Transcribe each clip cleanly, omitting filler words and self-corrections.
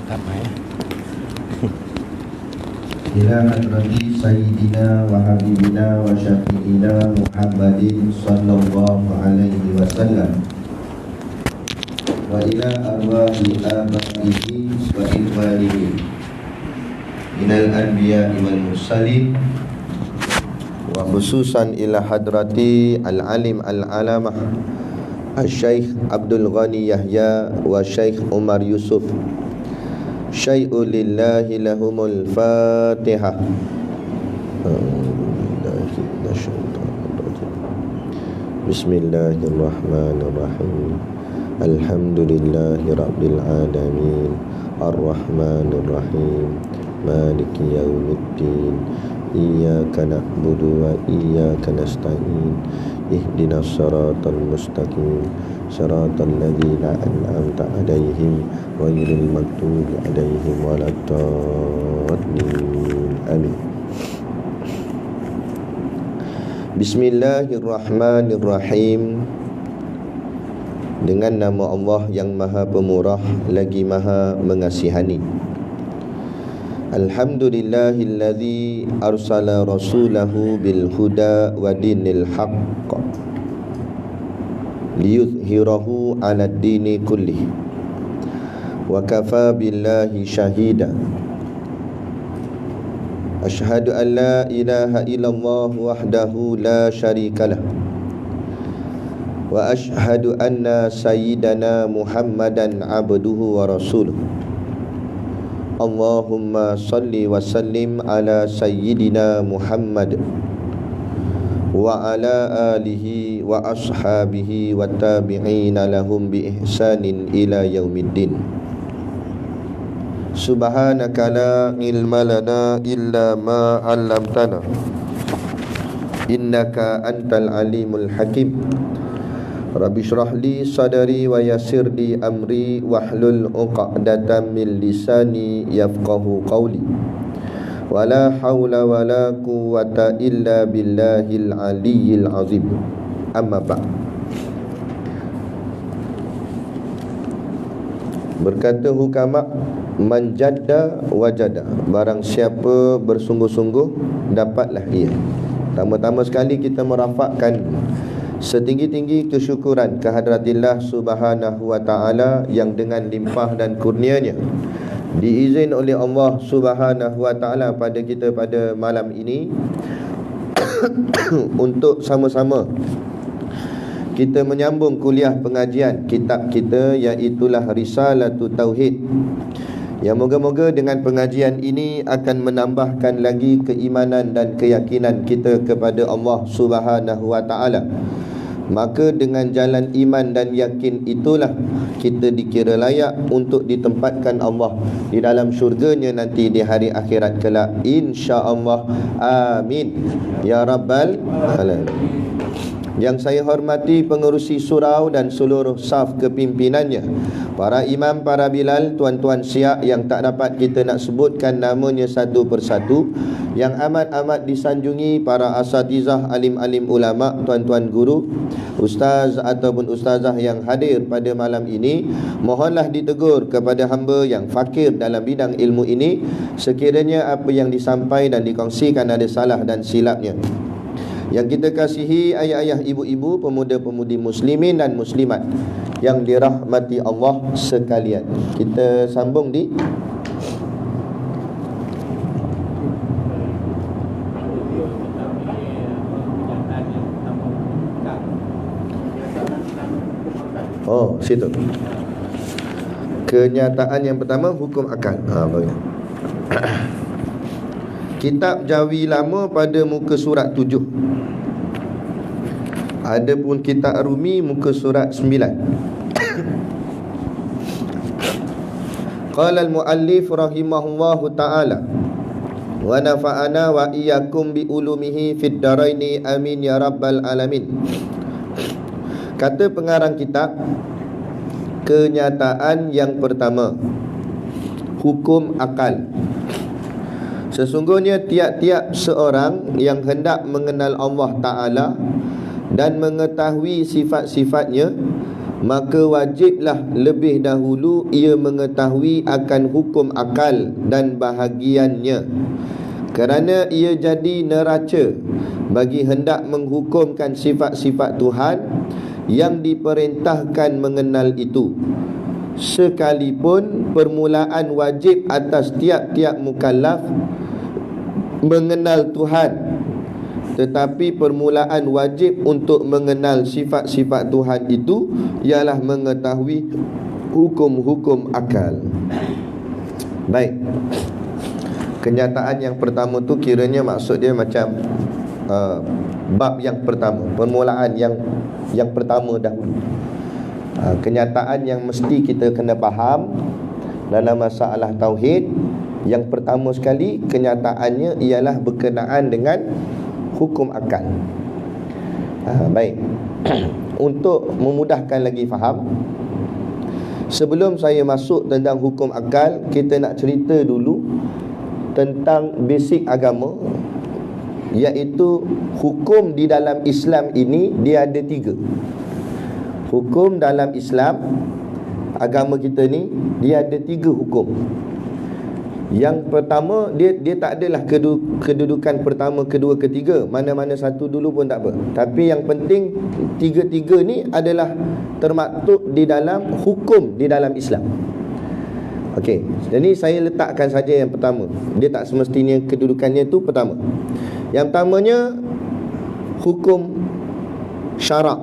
Pertama ya. Ila hadrati sayyidina wa habibina wa syafi'ina Muhammadin sallallahu alaihi wasallam wa ila arwahi abaihi wa ikhwanihi minal anbiya'i wal mursalin wa khususan ila hadrati al-alim al-alamah al-Syeikh Abdul Ghani Yahya wa Syeikh Umar Yusuf syai'u lillahi lahumul fatihah. Bismillahirrahmanirrahim. Alhamdulillahi rabbil alamin. Ar-Rahmanir Rahim. Maliki yaumiddin. Iyyaka na'budu wa iyyaka nasta'in. Ihdinas siratal mustaqim. Siratal ladzina an'amta 'alaihim ghairil maghdubi 'alaihim waladdallin. Amin. Bismillahirrahmanirrahim. Dengan nama Allah yang Maha Pemurah lagi Maha Mengasihani. Alhamdulillahilladzi arsala rasulahu bil huda wa dinil haqq liyuzhirahu 'alad dini kullih wa kafa billahi syahida. Asyhadu an la ilaha illallah wahdahu la syarikalah wa asyhadu anna sayyidana Muhammadan abduhu wa rasuluh. Allahumma salli wa sallim ala sayyidina Muhammad wa ala alihi wa ashabihi wa tabi'ina lahum bi ihsanin ila yaumiddin. Subhanaka la ilma lana illa ma 'allamtana innaka antal alimul hakim. Rabbi shrah li sadri wa yassir li amri wahlul 'uqdatam min lisani yafqahu qawli. Wala haula wala quwwata illa billahil aliyyil azim. Amma ba'd. Berkata hukama, man jadda wajada. Barang siapa bersungguh-sungguh, dapatlah ia. Pertama-tama sekali kita merafakkan setinggi-tinggi kesyukuran kehadраtillah subhanahu wa ta'ala yang dengan limpah dan kurnianya diizin oleh Allah subhanahu wa ta'ala pada kita pada malam ini untuk sama-sama kita menyambung kuliah pengajian kitab kita, iaitulah Risalatut Tauhid, yang moga-moga dengan pengajian ini akan menambahkan lagi keimanan dan keyakinan kita kepada Allah subhanahu wa ta'ala. Maka dengan jalan iman dan yakin itulah kita dikira layak untuk ditempatkan Allah di dalam syurganya nanti di hari akhirat kelak, insya-Allah. Amin ya rabbal alamin. Yang saya hormati pengerusi surau dan seluruh saf kepimpinannya, para imam, para bilal, tuan-tuan siak yang tak dapat kita nak sebutkan namanya satu persatu, yang amat-amat disanjungi para asatizah, alim-alim ulama, tuan-tuan guru, ustaz ataupun ustazah yang hadir pada malam ini. Mohonlah ditegur kepada hamba yang fakir dalam bidang ilmu ini sekiranya apa yang disampaikan dan dikongsikan ada salah dan silapnya. Yang kita kasihi ayah-ayah, ibu-ibu, pemuda-pemudi muslimin dan muslimat yang dirahmati Allah sekalian. Kita sambung di situ. Kenyataan yang pertama, hukum akal. Kitab Jawi Lama pada muka surat 7. Adapun kitab Rumi muka surat 9. Qala al-muallif rahimahullahu ta'ala wa nafa'ana wa iyyakum bi ulumihi fid daraini amin ya rabbal alamin. Kata pengarang kitab, kenyataan yang pertama, hukum akal. Sesungguhnya tiap-tiap seorang yang hendak mengenal Allah Ta'ala dan mengetahui sifat-sifatnya, maka wajiblah lebih dahulu ia mengetahui akan hukum akal dan bahagiannya, kerana ia jadi neraca bagi hendak menghukumkan sifat-sifat Tuhan yang diperintahkan mengenal itu. Sekalipun permulaan wajib atas tiap-tiap mukallaf mengenal Tuhan, tetapi permulaan wajib untuk mengenal sifat-sifat Tuhan itu ialah mengetahui hukum-hukum akal. Baik, kenyataan yang pertama tu kiranya maksud dia macam bab yang pertama, permulaan yang pertama dahulu. Kenyataan yang mesti kita kena faham dalam masalah tauhid, yang pertama sekali kenyataannya ialah berkenaan dengan hukum akal. Baik. Untuk memudahkan lagi faham, sebelum saya masuk tentang hukum akal, kita nak cerita dulu tentang basic agama, iaitu hukum di dalam Islam ini dia ada 3. Hukum dalam Islam, agama kita ni, dia ada 3 hukum. Yang pertama, dia tak adalah kedudukan pertama, kedua, ketiga. Mana-mana satu dulu pun tak apa. Tapi yang penting 3 ni adalah termaktub di dalam hukum di dalam Islam. Okey, jadi saya letakkan saja yang pertama. Dia tak semestinya kedudukannya tu pertama. Yang pertamanya hukum syarak.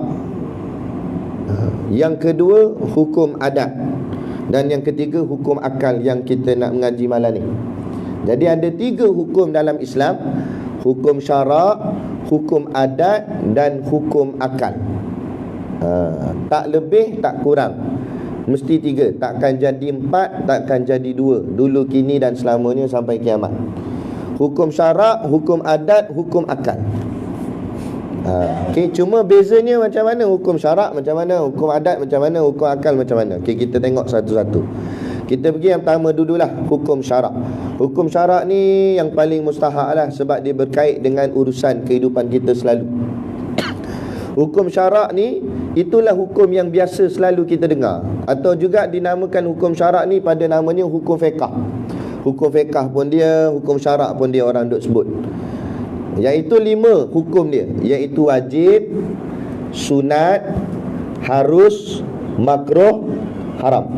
Yang kedua hukum adat. Dan yang ketiga hukum akal yang kita nak mengaji malam ni. Jadi ada 3 hukum dalam Islam: hukum syarak, hukum adat dan hukum akal. Tak lebih, tak kurang. Mesti 3. Takkan jadi 4, takkan jadi 2. Dulu, kini dan selamanya sampai kiamat. Hukum syarak, hukum adat, hukum akal. Okay, cuma bezanya macam mana hukum syarak, macam mana hukum adat, macam mana hukum akal, macam mana. Okay, kita tengok satu-satu. Kita pergi yang pertama dululah, hukum syarak. Hukum syarak ni yang paling mustahak lah, sebab dia berkait dengan urusan kehidupan kita selalu. Hukum syarak ni, itulah hukum yang biasa selalu kita dengar, atau juga dinamakan hukum syarak ni pada namanya hukum fiqah. Hukum fiqah pun dia, hukum syarak pun dia orang duk sebut. Iaitu 5 hukum dia, iaitu wajib, sunat, harus, makruh, haram.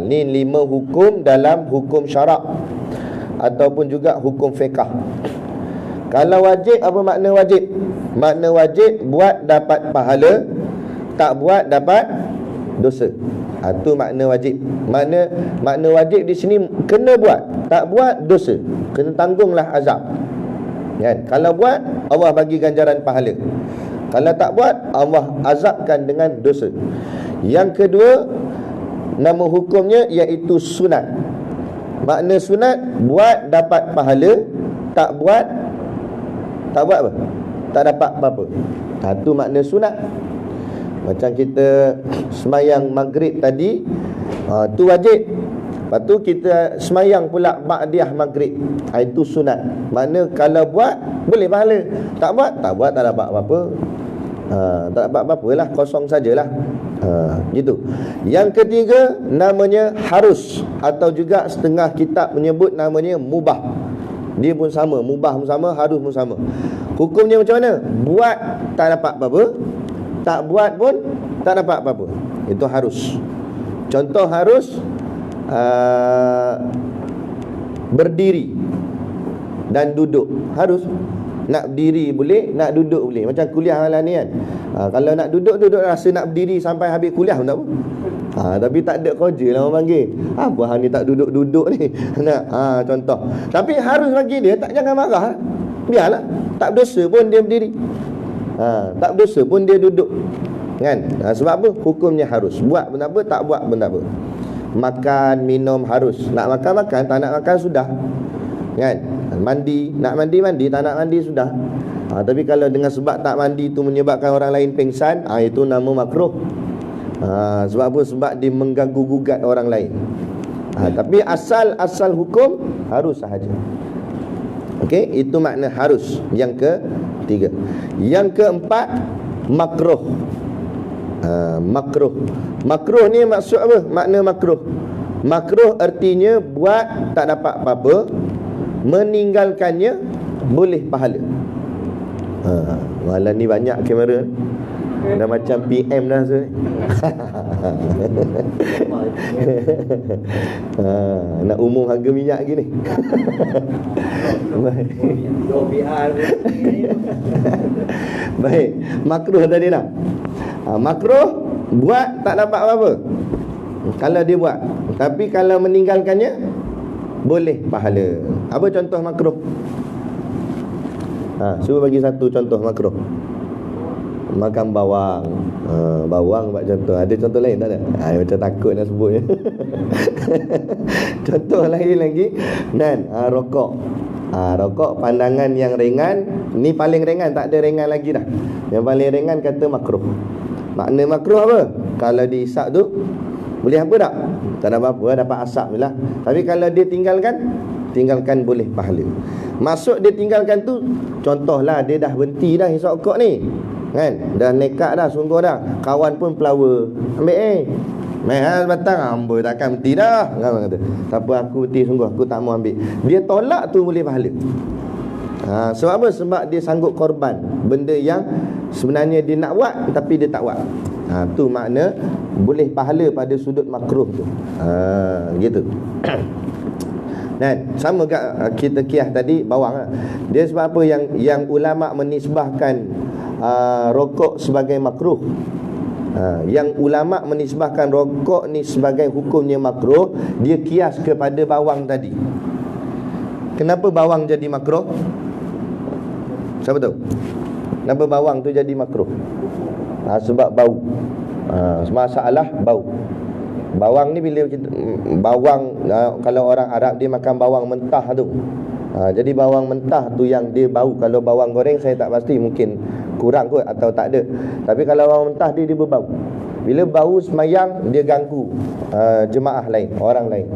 Ni 5 hukum dalam hukum syarak ataupun juga hukum fiqah. Kalau wajib, apa makna wajib? Makna wajib, buat dapat pahala, tak buat dapat dosa. Itu makna wajib. Makna wajib di sini kena buat, tak buat dosa, kena tanggunglah azab. Kan? Kalau buat, Allah bagi ganjaran pahala. Kalau tak buat, Allah azabkan dengan dosa. Yang kedua, nama hukumnya iaitu sunat. Makna sunat, buat dapat pahala, tak buat apa? Tak dapat apa-apa. Itu makna sunat. Macam kita semayang maghrib tadi, tu wajib. Lepas tu kita semayang pula ba'diyah maghrib, itu sunat. Makna kalau buat boleh pahala, tak buat tak dapat apa-apa. Tak dapat apa-apa lah, kosong sajalah. Gitu. Yang ketiga namanya harus, atau juga setengah kitab menyebut namanya mubah. Dia pun sama, mubah pun sama, harus pun sama. Hukumnya macam mana? Buat tak dapat apa-apa, tak buat pun tak dapat apa-apa. Itu harus. Contoh harus, berdiri dan duduk harus. Nak berdiri boleh, nak duduk boleh. Macam kuliah malam ni kan, kalau nak duduk rasa nak berdiri sampai habis kuliah pun tak apa. Tapi tak ada kerja lah orang panggil, apa hang ni tak duduk-duduk ni nak, contoh. Tapi harus bagi dia, tak, jangan marah, biarlah, tak berdosa pun dia berdiri, tak berdosa pun dia duduk kan. Sebab apa? Hukumnya harus. Buat pun tak apa, tak buat pun tak apa. Makan, minum harus. Nak makan, tak nak makan sudah kan. Mandi, nak mandi, tak nak mandi sudah. Tapi kalau dengan sebab tak mandi tu menyebabkan orang lain pengsan, itu nama makruh. Sebab apa? Sebab dia mengganggu-gugat orang lain. Tapi asal hukum harus sahaja. Okey, itu makna harus. Yang ketiga. Yang keempat, makruh. Makruh. Makruh ni maksud apa? Makna makruh. Makruh artinya buat tak dapat apa-apa, meninggalkannya boleh pahala. Malam ni banyak kamera ni. Dah macam PM dah tu. Nak umum harga minyak lagi ni. Baik, makruh tadi dah. Makruh buat tak dapat apa-apa kalau dia buat, tapi kalau meninggalkannya boleh pahala. Apa contoh makruh? Cuba bagi satu contoh makruh. Makan bawang. Bawang buat contoh. Ada contoh lain tak ada? Macam takut nak sebutnya. Contoh lain lagi. Rokok. Rokok pandangan yang ringan. Ni paling ringan, tak ada ringan lagi dah. Yang paling ringan kata makruh. Makna makruh apa? Kalau diisap tu boleh apa tak? Tak ada apa-apa, dapat asap je lah. Tapi kalau dia tinggalkan boleh pahala. Maksud dia tinggalkan tu, contohlah dia dah berhenti dah hisap rokok ni, kan? Dah nekat dah, sungguh dah. Kawan pun pelawa, ambil batang, amboi takkan berhenti dah, kan kata. Tak apa, aku berhenti sungguh, aku tak mau ambil. Dia tolak tu boleh pahala. Sebab apa? Sebab dia sanggup korban benda yang sebenarnya dia nak buat tapi dia tak buat. Tu makna boleh pahala pada sudut makruh tu. Gitu. Dan sama kat kita kias tadi bawang lah. Dia sebab apa yang ulama menisbahkan rokok sebagai makruh. Yang ulama menisbahkan rokok ni sebagai hukumnya makruh, dia kias kepada bawang tadi. Kenapa bawang jadi makruh? Siapa tahu? Kenapa bawang tu jadi makruh? Sebab bau. Masalah bau. Bawang ni bila kita bawang, kalau orang Arab dia makan bawang mentah tu. Jadi bawang mentah tu yang dia bau. Kalau bawang goreng saya tak pasti, mungkin kurang kot atau tak ada. Tapi kalau bawang mentah dia berbau. Bila bau semayang dia ganggu jemaah lain, orang lain.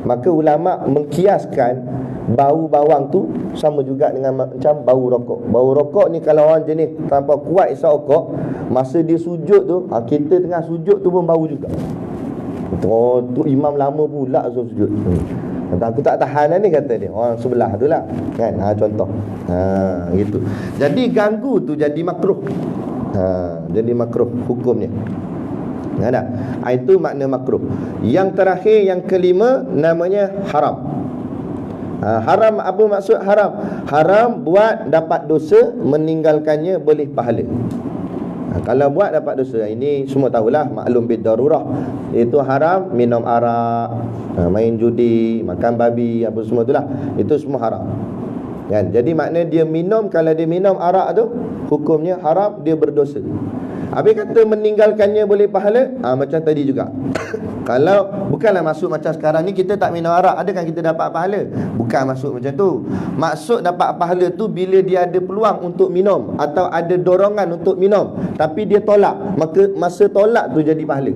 Maka ulama mengkiaskan bau bawang tu sama juga dengan macam bau rokok. Bau rokok ni kalau orang jenis tanpa kuat isap rokok, masa dia sujud tu, kita tengah sujud tu pun bau juga. Tu imam lama pula sujud. Aku tak tahan ni kata dia. Orang sebelah tu lah, kan? Contoh. Gitu. Jadi ganggu tu jadi makruh. Jadi makruh hukumnya. Ada. Itu makna makruh. Yang terakhir, yang kelima, namanya haram. Haram, apa maksud haram? Haram buat dapat dosa, meninggalkannya boleh pahala. Kalau buat dapat dosa, ini semua tahulah, maklum bidarurah. Itu haram minum arak, main judi, makan babi, apa semua itulah. Itu semua haram, kan? Jadi makna dia minum, kalau dia minum arak tu hukumnya haram, dia berdosa. Habis kata meninggalkannya boleh pahala, macam tadi juga. Kalau bukanlah maksud macam sekarang ni kita tak minum arak, adakah kita dapat pahala? Bukan maksud macam tu. Maksud dapat pahala tu bila dia ada peluang untuk minum atau ada dorongan untuk minum, tapi dia tolak, maka masa tolak tu jadi pahala.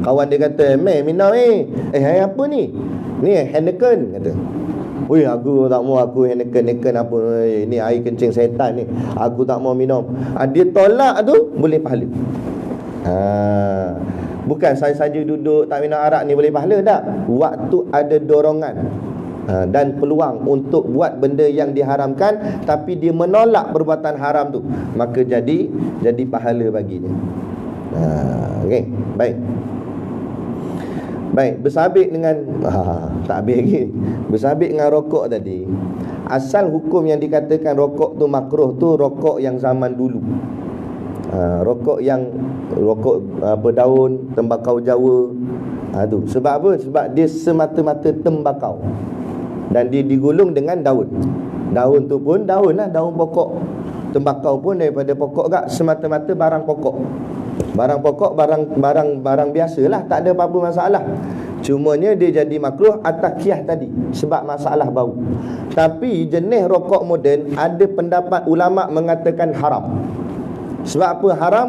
Kawan dia kata, minum apa ni? Ni Heineken kata. Oi, aku tak mau, aku Heineken apa ni, air kencing setan ni, aku tak mau minum. Dia tolak tu boleh pahala. Bukan saja duduk tak minum arak ni boleh pahala, tak. Waktu ada dorongan dan peluang untuk buat benda yang diharamkan, tapi dia menolak perbuatan haram tu, maka jadi pahala baginya. Okey, baik. Bersabit dengan tak habis lagi. Bersabit dengan rokok tadi. Asal hukum yang dikatakan rokok tu makruh tu rokok yang zaman dulu. Rokok daun, tembakau Jawa. Tu sebab apa? Sebab dia semata-mata tembakau dan dia digulung dengan daun. Daun tu pun daun lah, daun pokok. Tembakau pun daripada pokok gak, semata-mata barang pokok. Barang pokok, barang biasalah, tak ada apa-apa masalah. Cumanya dia jadi makruh atas kias tadi sebab masalah bau. Tapi jenis rokok moden ada pendapat ulama mengatakan haram. Sebab apa haram?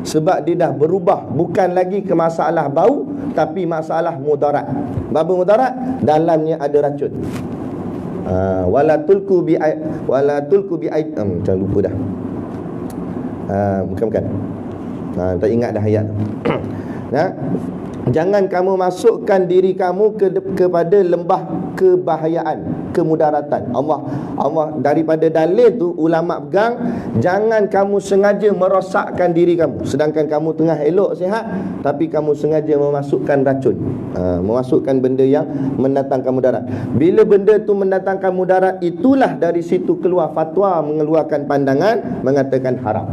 Sebab dia dah berubah, bukan lagi ke masalah bau, tapi masalah mudarat. Apa mudarat? Dalamnya ada racun. Wala tulku bi macam lupa dah. Bukan. Tak ingat dah ayat tu. Jangan kamu masukkan diri kamu kepada lembah kebahayaan, kemudaratan. Allah daripada dalil tu ulama pegang, jangan kamu sengaja merosakkan diri kamu sedangkan kamu tengah elok sihat, tapi kamu sengaja memasukkan racun, memasukkan benda yang mendatangkan mudarat. Bila benda tu mendatangkan mudarat, itulah dari situ keluar fatwa, mengeluarkan pandangan mengatakan haram.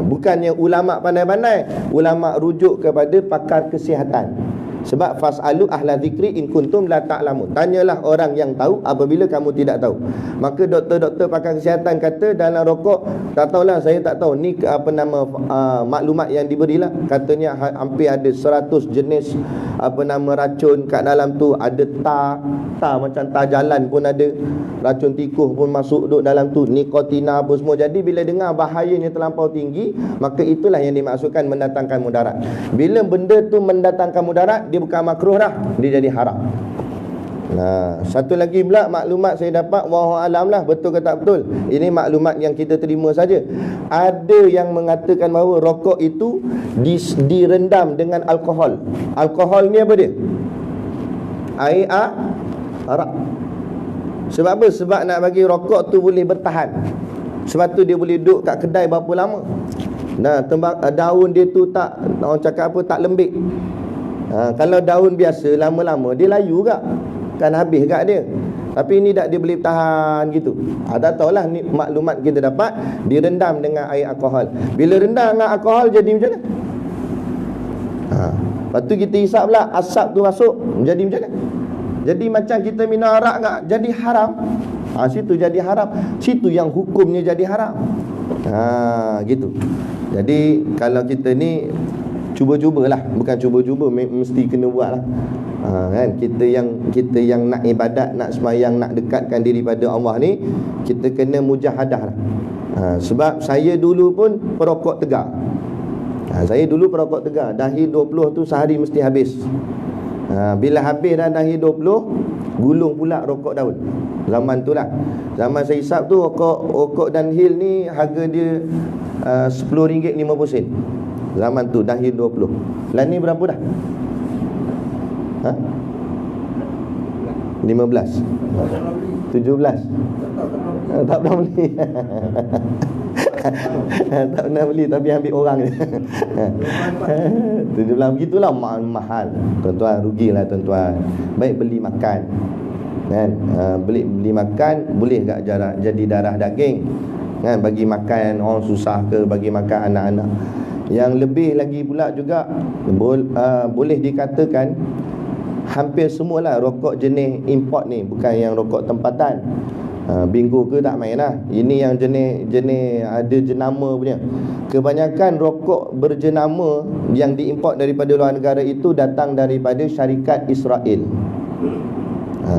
Bukannya ulama pandai-pandai, ulama rujuk kepada pakar kesihatan. Sebab fasalu ahla zikri in kuntum la ta'lamun. Tanyalah orang yang tahu apabila kamu tidak tahu. Maka doktor-doktor pakar kesihatan kata dalam rokok, tak tahulah, saya tak tahu ni maklumat yang diberilah. Katanya hampir ada 100 jenis racun kat dalam tu. Ada tar macam tar jalan pun ada, racun tikus pun masuk duduk dalam tu, nikotina apa semua. Jadi bila dengar bahayanya terlampau tinggi, maka itulah yang dimaksudkan mendatangkan mudarat. Bila benda tu mendatangkan mudarat, dia bukan makruh dah, dia jadi haram. Satu lagi pula maklumat saya dapat, wallahu alam lah betul ke tak betul, ini maklumat yang kita terima saja. Ada yang mengatakan bahawa rokok itu direndam dengan alkohol. Alkohol ni apa dia? Air arak. Sebab apa? Sebab nak bagi rokok tu boleh bertahan. Sebab tu dia boleh duduk kat kedai berapa lama. Daun dia tu tak, orang cakap apa, tak lembik. Kalau daun biasa lama-lama dia layu gak, kan habis gak dia. Tapi ini tak, dia boleh tahan gitu. Tak tahulah, ni maklumat kita dapat, direndam dengan air alkohol. Bila rendam dengan alkohol jadi macam mana? Lepas tu kita hisap pula, asap tu masuk, jadi macam mana? Jadi macam kita minum arak gak, jadi haram. Situ jadi haram, situ yang hukumnya jadi haram. Gitu. Jadi kalau kita ni cuba-cubalah, bukan cuba-cuba, mesti kena buat lah. Kan, kita yang nak ibadat, nak sembahyang, nak dekatkan diri pada Allah ni, kita kena mujahadah lah. Sebab saya dulu pun perokok tegar. Saya dulu perokok tegar. Dahi 20 tu sehari mesti habis. Bila habis dah dahi 20, gulung pula rokok daun. Zaman tu lah, zaman saya hisap tu, rokok Dunhill ni harga dia RM10.50. Zaman tu dahi 20. Lah ni berapa dah? 15, 17. Tak pernah beli. Tak pernah beli, tapi ambil orang je. 17 begitulah, mahal. Tuan-tuan, rugilah tuan-tuan. Baik beli makan, kan? Beli makan, boleh tak jadi darah daging, kan? Bagi makan orang susah ke, bagi makan anak-anak. Yang lebih lagi pula juga, boleh dikatakan hampir semualah rokok jenis import ni, bukan yang rokok tempatan. Bingo ke tak main lah. Ini yang jenis ada jenama punya. Kebanyakan rokok berjenama yang diimport daripada luar negara itu datang daripada syarikat Israel.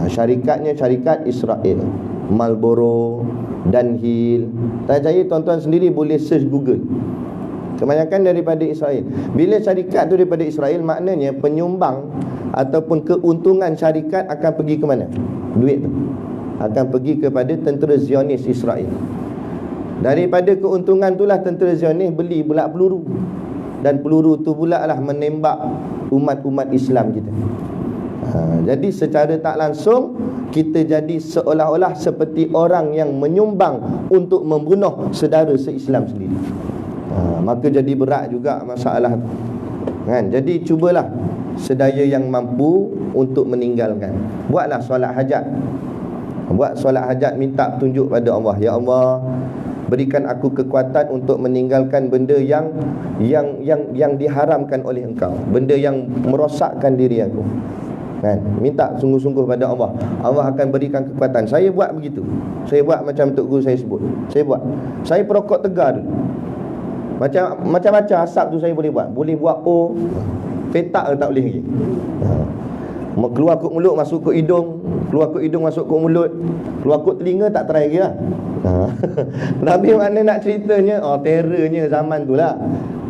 Syarikatnya syarikat Israel, Marlboro, Dunhill. Tak percaya, tuan-tuan sendiri boleh search Google. Kebanyakan daripada Israel. Bila syarikat tu daripada Israel, maknanya penyumbang ataupun keuntungan syarikat akan pergi ke mana? Duit tu akan pergi kepada tentera Zionis Israel. Daripada keuntungan itulah tentera Zionis beli pula peluru, dan peluru tu pula lah menembak umat-umat Islam kita. Jadi secara tak langsung kita jadi seolah-olah seperti orang yang menyumbang untuk membunuh saudara se-Islam sendiri. Maka jadi berat juga masalah, kan? Jadi cubalah sedaya yang mampu untuk meninggalkan. Buatlah solat hajat. Buat solat hajat, minta petunjuk pada Allah. Ya Allah, berikan aku kekuatan untuk meninggalkan benda yang diharamkan oleh Engkau, benda yang merosakkan diri aku, kan? Minta sungguh-sungguh pada Allah. Allah akan berikan kekuatan. Saya buat begitu. Saya buat macam Tok Guru saya sebut. Saya buat. Saya perokok tegar dulu. Macam-macam asap tu saya boleh buat. Boleh buat petak ke tak boleh lagi. Keluar kot mulut, masuk kot hidung, keluar kot hidung, masuk kot mulut, keluar kot telinga, tak try lagi lah. Tapi mana nak ceritanya, terrornya zaman tu lah,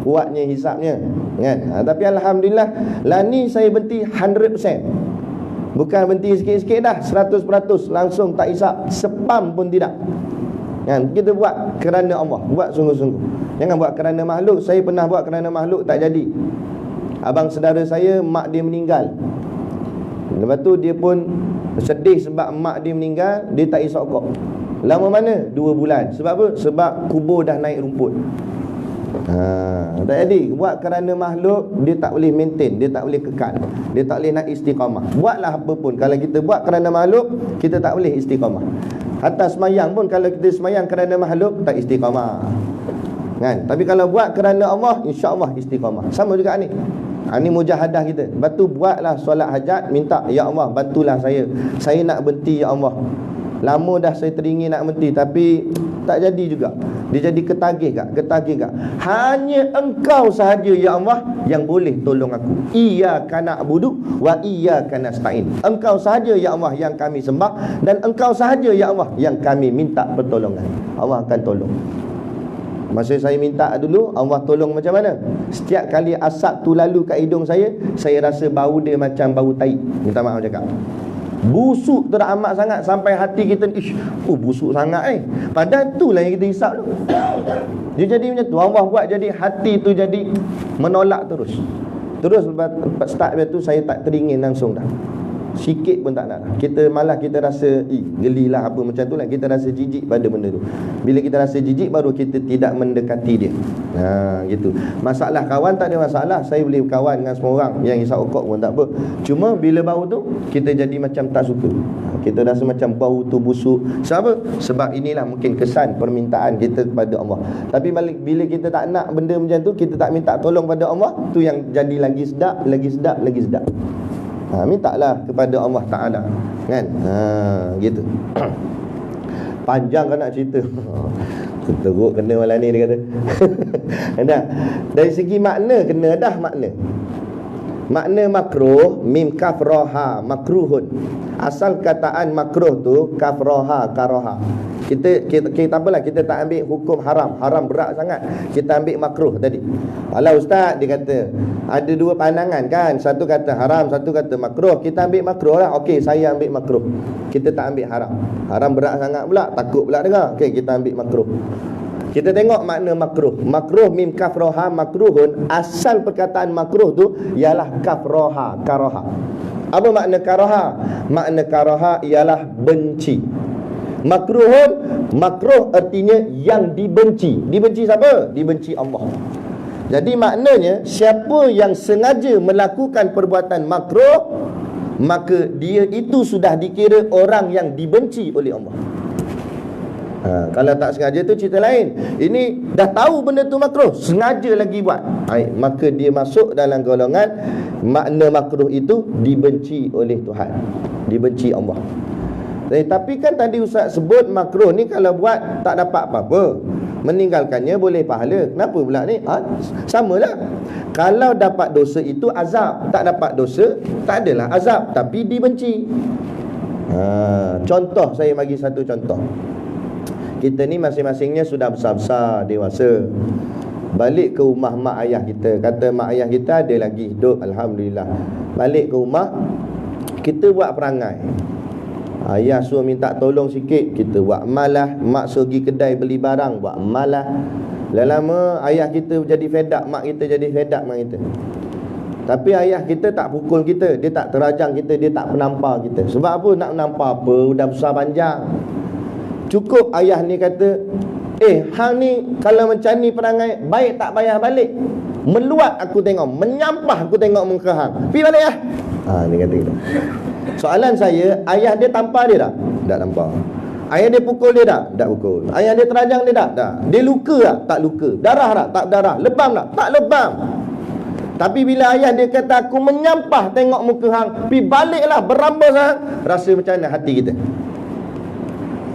kuatnya hisapnya, kan? Tapi Alhamdulillah, lah ni saya berhenti 100%. Bukan berhenti sikit-sikit dah, 100%. Langsung tak hisap, sepam pun tidak, kan? Kita buat kerana Allah, buat sungguh-sungguh. Jangan buat kerana makhluk. Saya pernah buat kerana makhluk, tak jadi. Abang saudara saya, mak dia meninggal. Lepas tu dia pun sedih sebab mak dia meninggal. Dia tak isap rokok. Lama mana? 2 bulan. Sebab apa? Sebab kubur dah naik rumput. Tak jadi. Buat kerana makhluk, dia tak boleh maintain, dia tak boleh kekal, dia tak boleh nak istiqamah. Buatlah apa pun, kalau kita buat kerana makhluk, kita tak boleh istiqamah. Hatta semayang pun, kalau kita semayang kerana makhluk, tak istiqamah kan? Tapi kalau buat kerana Allah, insya-Allah istiqamah. Sama juga ni. Ini mujahadah kita. Lepas tu buatlah solat hajat, minta, ya Allah bantulah saya. Saya nak berhenti ya Allah. Lama dah saya teringin nak berhenti, tapi tak jadi juga. Dia jadi ketagih kak. Hanya Engkau sahaja ya Allah yang boleh tolong aku. Iyyaka na'budu wa iyyaka nasta'in. Engkau sahaja ya Allah yang kami sembah, dan Engkau sahaja ya Allah yang kami minta pertolongan. Allah akan tolong. Masa saya minta dulu, Allah tolong macam mana? Setiap kali asap tu lalu kat hidung saya rasa bau dia macam bau tai. Minta maaf cakap. Busuk teramat sangat sampai hati kita, busuk sangat Padahal itulah yang kita hisap tu. Dia jadi macam tu. Allah buat jadi hati tu jadi menolak terus. Terus lepas start dia tu saya tak teringin langsung dah. Sikit pun tak nak. Kita malah kita rasa gelilah apa macam tu lah. Kita rasa jijik pada benda tu. Bila kita rasa jijik, baru kita tidak mendekati dia. Gitu. Masalah kawan tak ada masalah. Saya boleh berkawan dengan semua orang yang isap rokok pun tak apa. Cuma bila bau tu, kita jadi macam tak suka. Kita rasa macam bau tu busuk. Sebab Sebab inilah mungkin kesan permintaan kita kepada Allah. Tapi bila kita tak nak benda macam tu, kita tak minta tolong pada Allah, tu yang jadi lagi sedap. Mintalah kepada Allah Ta'ala kan. Gitu. Panjang kan nak cerita. Teruk kena malam ni dia kata. Dari segi makna, kena dah makna. Makna makruh, mim kaf roha, makruhun. Asal kataan makruh tu kaf roha, karoha. Kita apalah, kita tak ambil hukum haram. Haram berat sangat. Kita ambil makruh tadi. Kalau ustaz dia kata ada 2 pandangan kan, satu kata haram, satu kata makruh. Kita ambil makruh lah. Okey, saya ambil makruh. Kita tak ambil haram. Haram berat sangat pula, takut pula dengar. Okey, kita ambil makruh. Kita tengok makna makruh. Makruh mim kaf roha makruhun. Asal perkataan makruh tu ialah kaf roha, karoha. Apa makna karoha? Makna karoha ialah benci. Makruhun, makruh artinya yang dibenci. Dibenci siapa? Dibenci Allah. Jadi maknanya, siapa yang sengaja melakukan perbuatan makruh, maka dia itu sudah dikira orang yang dibenci oleh Allah. Kalau tak sengaja tu cerita lain. Ini dah tahu benda tu makruh, sengaja lagi buat, maka dia masuk dalam golongan makna makruh itu dibenci oleh Tuhan, dibenci Allah. Tapi kan tadi Ustaz sebut makruh ni kalau buat tak dapat apa-apa, meninggalkannya boleh pahala. Kenapa pula ni? Samalah. Kalau dapat dosa itu azab, tak dapat dosa tak adalah azab, tapi dibenci. Contoh, saya bagi satu contoh. Kita ni masing-masingnya sudah besar-besar, dewasa. Balik ke rumah mak ayah kita. Kata mak ayah kita ada lagi hidup, alhamdulillah. Balik ke rumah, kita buat perangai. Ayah suruh minta tolong sikit, kita buat malah. Mak suruh pergi kedai beli barang, buat malah. Lama-lama ayah kita jadi fed up, mak kita jadi fed up dengan kita. Tapi ayah kita tak pukul kita, dia tak terajang kita, dia tak menampar kita. Sebab apa nak menampar apa, dah besar panjang. Cukup ayah ni kata, hang ni kalau macam ni perangai, baik tak payah balik. Meluat aku tengok, menyampah aku tengok muka hang. Pergi balik lah. Dia kata gitu. Soalan saya, ayah dia tampar dia tak? Tak tampar. Ayah dia pukul dia tak? Tak pukul. Ayah dia terajang dia tak? Tak. Dia luka tak? Tak luka. Darah tak? Tak darah. Lebam tak? Tak lebam. Tapi bila ayah dia kata aku menyampah tengok muka hang, pergi baliklah, berambus hang, rasa macam mana hati kita?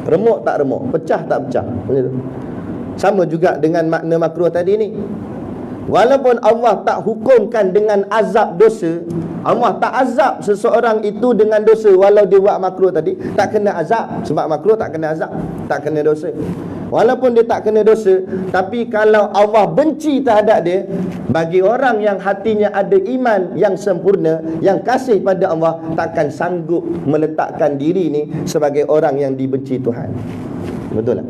Remuk tak remuk? Pecah tak pecah? Macam tu. Sama juga dengan makna makruh tadi ni. Walaupun Allah tak hukumkan dengan azab dosa, Allah tak azab seseorang itu dengan dosa. Walau dia buat makruh tadi, tak kena azab. Sebab makruh tak kena azab, tak kena dosa. Walaupun dia tak kena dosa, tapi kalau Allah benci terhadap dia, bagi orang yang hatinya ada iman yang sempurna, yang kasih pada Allah, takkan sanggup meletakkan diri ni sebagai orang yang dibenci Tuhan. Betul tak?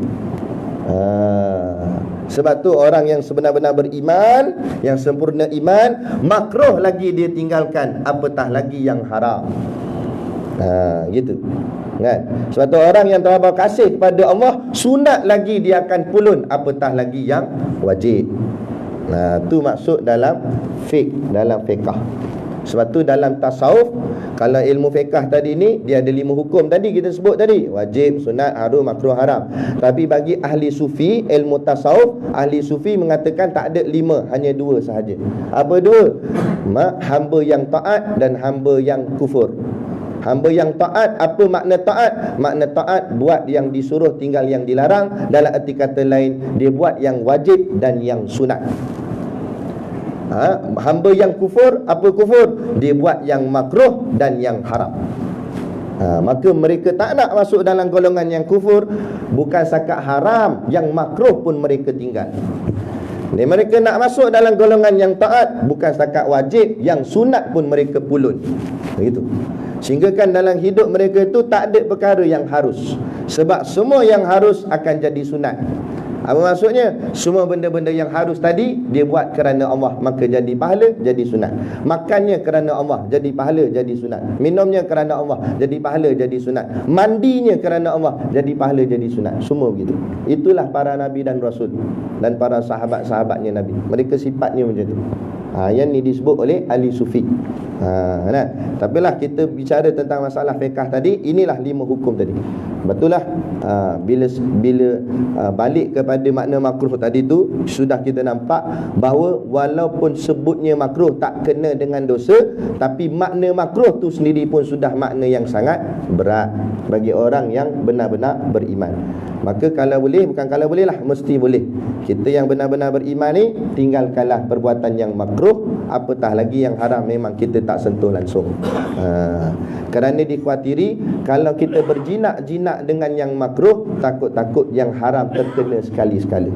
Sebab tu orang yang sebenar-benar beriman, yang sempurna iman, makruh lagi dia tinggalkan, apatah lagi yang haram. Gitu kan? Sebab tu orang yang terlalu kasih kepada Allah, sunat lagi dia akan pulun, apatah lagi yang wajib. Tu maksud dalam dalam fiqh. Sebab tu dalam tasawuf, kalau ilmu fiqh tadi ni, dia ada 5 hukum tadi kita sebut tadi, wajib, sunat, haram, makruh, haram. Tapi bagi ahli sufi, ilmu tasawuf, ahli sufi mengatakan tak ada 5, hanya 2 sahaja. Apa 2? Hamba yang taat dan hamba yang kufur. Hamba yang taat, apa makna taat? Makna taat buat yang disuruh, tinggal yang dilarang. Dalam arti kata lain, dia buat yang wajib dan yang sunat. Hamba yang kufur, apa kufur? Dia buat yang makruh dan yang haram. Maka mereka tak nak masuk dalam golongan yang kufur. Bukan sakat haram, yang makruh pun mereka tinggal. Mereka nak masuk dalam golongan yang taat, bukan setakat wajib, yang sunat pun mereka pulun. Begitu. Sehingga kan dalam hidup mereka itu tak ada perkara yang harus. Sebab semua yang harus akan jadi sunat. Apa maksudnya? Semua benda-benda yang harus tadi dia buat kerana Allah, maka jadi pahala, jadi sunat. Makannya kerana Allah, jadi pahala, jadi sunat. Minumnya kerana Allah, jadi pahala, jadi sunat. Mandinya kerana Allah, jadi pahala, jadi sunat. Semua begitu. Itulah para Nabi dan Rasul dan para sahabat-sahabatnya Nabi. Mereka sifatnya macam tu. Yang ni disebut oleh ahli sufi. Tapi lah kita bicara tentang masalah fiqh tadi, inilah 5 hukum tadi. Betul lah. Bila balik kepada makna makruh tadi tu, sudah kita nampak bahawa walaupun sebutnya makruh tak kena dengan dosa, tapi makna makruh tu sendiri pun sudah makna yang sangat berat bagi orang yang benar-benar beriman. Maka kalau boleh, bukan kalau boleh lah, mesti boleh. Kita yang benar-benar beriman ni, tinggalkanlah perbuatan yang makruh, apatah lagi yang haram memang kita tak sentuh langsung. Kerana dikhawatiri kalau kita berjinak-jinak dengan yang makruh, takut-takut yang haram terkena sekali-sekala.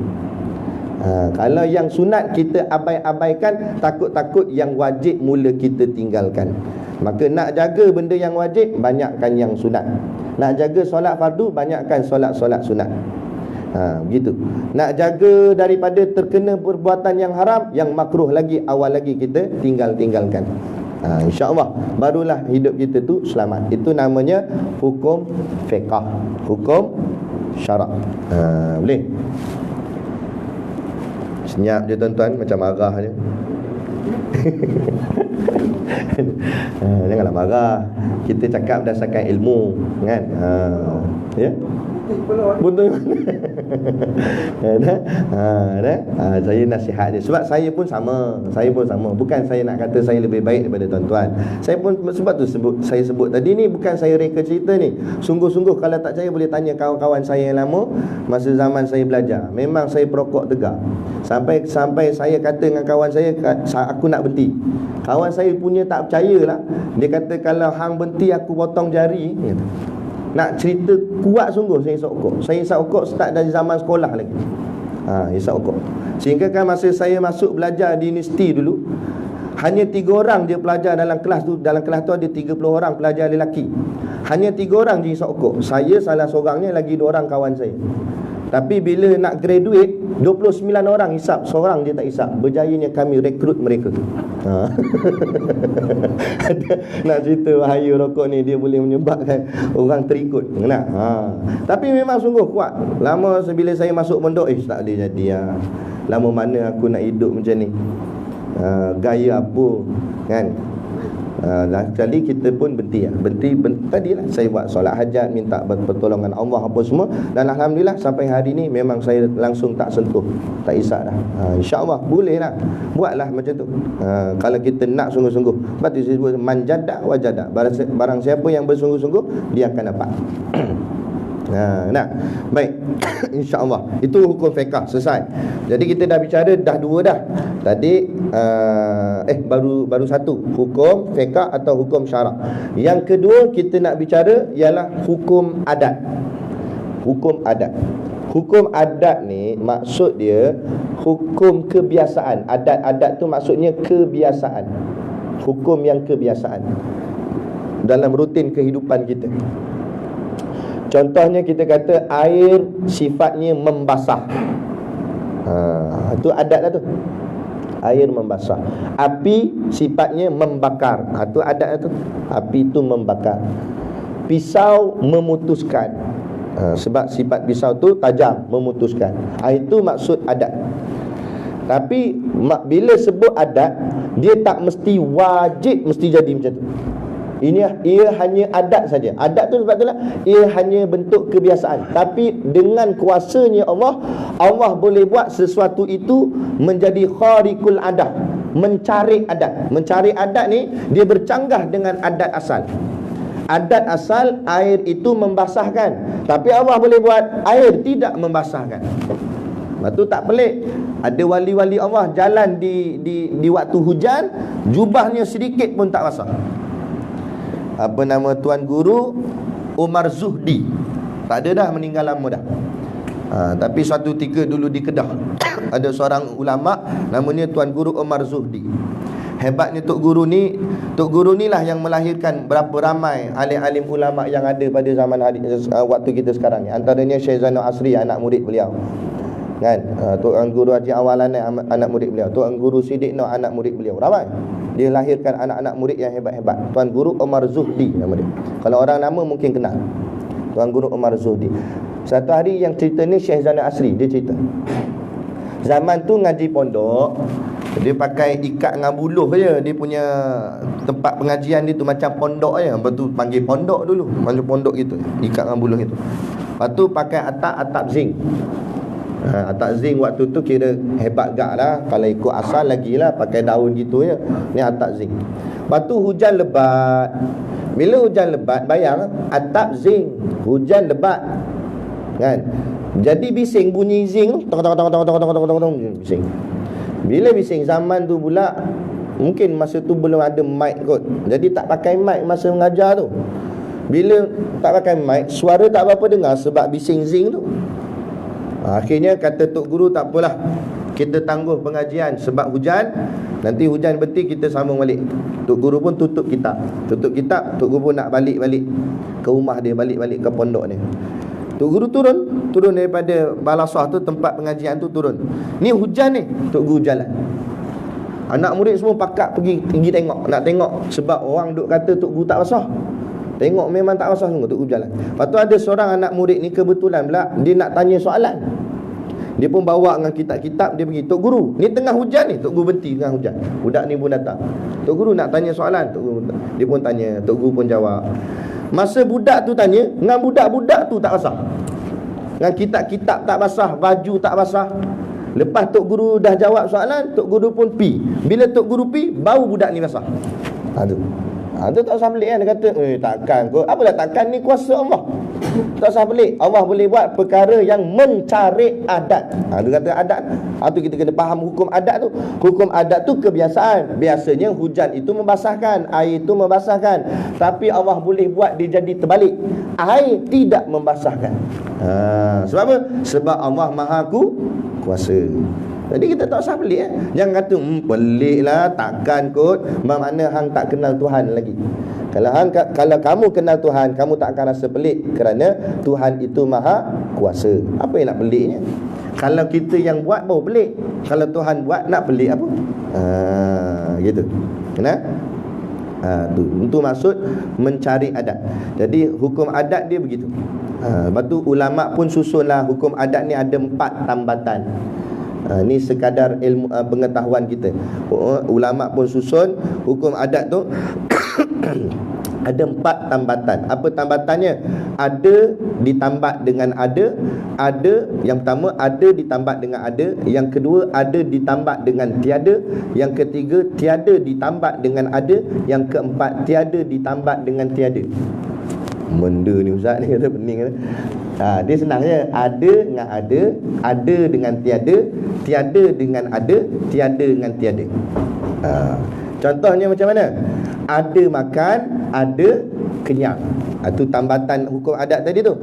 Kalau yang sunat kita abaikan, takut-takut yang wajib mula kita tinggalkan. Maka nak jaga benda yang wajib, banyakkan yang sunat. Nak jaga solat fardu, banyakkan solat-solat sunat. Begitu. Nak jaga daripada terkena perbuatan yang haram, yang makruh lagi, awal lagi kita tinggalkan. InsyaAllah barulah hidup kita tu selamat. Itu namanya hukum fiqh, hukum syarak. Boleh? Senyap je tuan-tuan, macam marah je. Janganlah marah. Kita cakap berdasarkan ilmu, kan? Ya? Betul. Saya nasihat dia. Sebab saya pun sama. Bukan saya nak kata saya lebih baik daripada tuan-tuan. Saya pun sebab tu saya sebut tadi ni, bukan saya reka cerita ni. Sungguh-sungguh kalau tak percaya boleh tanya kawan-kawan saya yang lama. Masa zaman saya belajar, memang saya perokok tegar. Sampai saya kata dengan kawan saya, aku nak berhenti. Kawan saya punya tak percayalah. Dia kata kalau hang berhenti aku potong jari. Nak cerita kuat sungguh saya isap rokok. Saya isap rokok start dari zaman sekolah lagi. Isap rokok. Sehingga kan masa saya masuk belajar di universiti dulu, hanya 3 orang je pelajar dalam kelas tu. Dalam kelas tu ada 30 orang pelajar lelaki. Hanya 3 orang je isap rokok. Saya salah seorangnya, lagi 2 orang kawan saya. Tapi bila nak graduate, 29 orang hisap, seorang dia tak hisap. Berjayanya kami rekrut mereka. Nak cerita bahaya rokok ni, dia boleh menyebabkan orang terikut. Tapi memang sungguh kuat. Lama bila saya masuk pondok, tak boleh jadi lama mana aku nak hidup macam ni. Gaya apa, kan? Sekali kita pun berhenti tadilah saya buat solat hajat, minta pertolongan Allah apa semua. Dan Alhamdulillah sampai hari ni memang saya langsung tak sentuh, tak isap dah. InsyaAllah boleh lah, buatlah macam tu. Kalau kita nak sungguh-sungguh. Sebab tu saya sebut manjadak wajadak. Barang siapa yang bersungguh-sungguh, dia akan dapat. Baik. InsyaAllah itu hukum fiqh selesai. Jadi kita dah bicara dah 2 dah. Tadi baru 1, hukum fiqh atau hukum syarak. Yang kedua kita nak bicara ialah hukum adat. Hukum adat. Hukum adat ni maksud dia hukum kebiasaan. Adat tu maksudnya kebiasaan. Hukum yang kebiasaan dalam rutin kehidupan kita. Contohnya kita kata air sifatnya membasah. Itu adat lah tu. Air membasah. Api sifatnya membakar. Itu adat lah tu. Api itu membakar. Pisau memutuskan. Sebab sifat pisau tu tajam, memutuskan. Itu maksud adat. Tapi bila sebut adat, dia tak mesti wajib mesti jadi macam tu. Ia hanya adat saja. Adat tu sebab itulah ia hanya bentuk kebiasaan. Tapi dengan kuasanya Allah, Allah boleh buat sesuatu itu menjadi khariqul adat, mencari adat. Mencari adat ni dia bercanggah dengan adat asal. Adat asal air itu membasahkan, tapi Allah boleh buat air tidak membasahkan. Lepas tu tak pelik, ada wali-wali Allah jalan di waktu hujan, jubahnya sedikit pun tak basah. Apa nama Tuan Guru? Umar Zuhdi. Tak ada dah, meninggal lama dah. Tapi suatu ketika dulu di Kedah ada seorang ulama namanya Tuan Guru Umar Zuhdi. Hebatnya Tok Guru ni lah yang melahirkan berapa ramai alim-alim ulama yang ada pada zaman waktu kita sekarang ni. Antaranya Syekh Zainal Asri, anak murid beliau. Kan? Tuan Guru Haji Awalan anak murid beliau. Tuan Guru Siddiq Noh anak murid beliau. Ramai. Dia lahirkan anak-anak murid yang hebat-hebat. Tuan Guru Umar Zuhdi nama dia. Kalau orang nama mungkin kenal. Tuan Guru Umar Zuhdi. Satu hari yang cerita ni Syekh Zainal Asri, dia cerita. Zaman tu ngaji pondok, dia pakai ikat dengan buluh je. Dia punya tempat pengajian dia tu macam pondok je. Lepas tu panggil pondok dulu, macam pondok gitu, ikat dengan buluh gitu. Lepas tu pakai atap zinc. Atap zinc waktu tu kira hebat gak lah. Kalau ikut asal lagi lah, pakai daun gitu je. Ni atap zinc. Lepas tu hujan lebat. Bila hujan lebat, bayang atap zinc, hujan lebat kan, jadi bising bunyi zinc, bising. Bila bising, zaman tu pula mungkin masa tu belum ada mic kot, jadi tak pakai mic masa mengajar tu. Bila tak pakai mic, suara tak berapa dengar sebab bising zinc tu. Akhirnya kata Tok Guru, tak apalah, kita tangguh pengajian sebab hujan. Nanti hujan berhenti kita sambung balik. Tok Guru pun tutup kitab. Tok Guru pun nak balik ke rumah dia, balik ke pondok dia. Tok Guru turun daripada balasah tu, tempat pengajian tu turun. Ni hujan ni, Tok Guru jalan. Anak murid semua pakat pergi tengok, nak tengok sebab orang duk kata Tok Guru tak basah. Tengok memang tak basah semua, Tok Guru jalan. Lepas tu ada seorang anak murid ni kebetulan pula dia nak tanya soalan. Dia pun bawa dengan kitab-kitab, dia pergi, Tok Guru, ni tengah hujan ni. Tok Guru berhenti tengah hujan. Budak ni pun datang. Tok Guru nak tanya soalan. Tok Guru, dia pun tanya, Tok Guru pun jawab. Masa budak tu tanya, dengan budak-budak tu tak basah. Dengan kitab-kitab tak basah, baju tak basah. Lepas Tok Guru dah jawab soalan, Tok Guru pun pi. Bila Tok Guru pi, bau budak ni basah. Tu tak usah pelik kan. Dia kata, takkan kot. Apalah takkan, ni kuasa Allah. Tak usah pelik. Allah boleh buat perkara yang mencari adat. Dia kata adat. Tu kita kena faham hukum adat tu. Hukum adat tu kebiasaan. Biasanya hujan itu membasahkan, air itu membasahkan. Tapi Allah boleh buat dia jadi terbalik. Air tidak membasahkan. Sebab apa? Sebab Allah Maha Kuasa. Jadi kita tak usah pelik Jangan kata pelik lah, takkan kot. Makna hang tak kenal Tuhan lagi. Kalau kamu kenal Tuhan, kamu tak akan rasa pelik, kerana Tuhan itu Maha Kuasa. Apa yang nak peliknya? Kalau kita yang buat baru pelik. Kalau Tuhan buat, nak pelik apa? Gitu. Itu maksud mencari adat. Jadi hukum adat dia begitu. Lepas tu ulama pun susunlah hukum adat ni ada 4 tambatan. Ni sekadar ilmu pengetahuan kita. Ulama pun susun hukum adat tu ada 4 tambatan. Apa tambatannya? Ada ditambat dengan ada. Yang pertama ada ditambat dengan ada. Yang kedua ada ditambat dengan tiada. Yang ketiga tiada ditambat dengan ada. Yang keempat tiada ditambat dengan tiada. Benda ni Ustaz ni kata pening kata. Dia senang je. Ada dengan ada dengan tiada, tiada dengan ada, tiada dengan tiada. Contohnya macam mana? Ada makan, ada kenyang. Itu tambatan hukum adat tadi tu.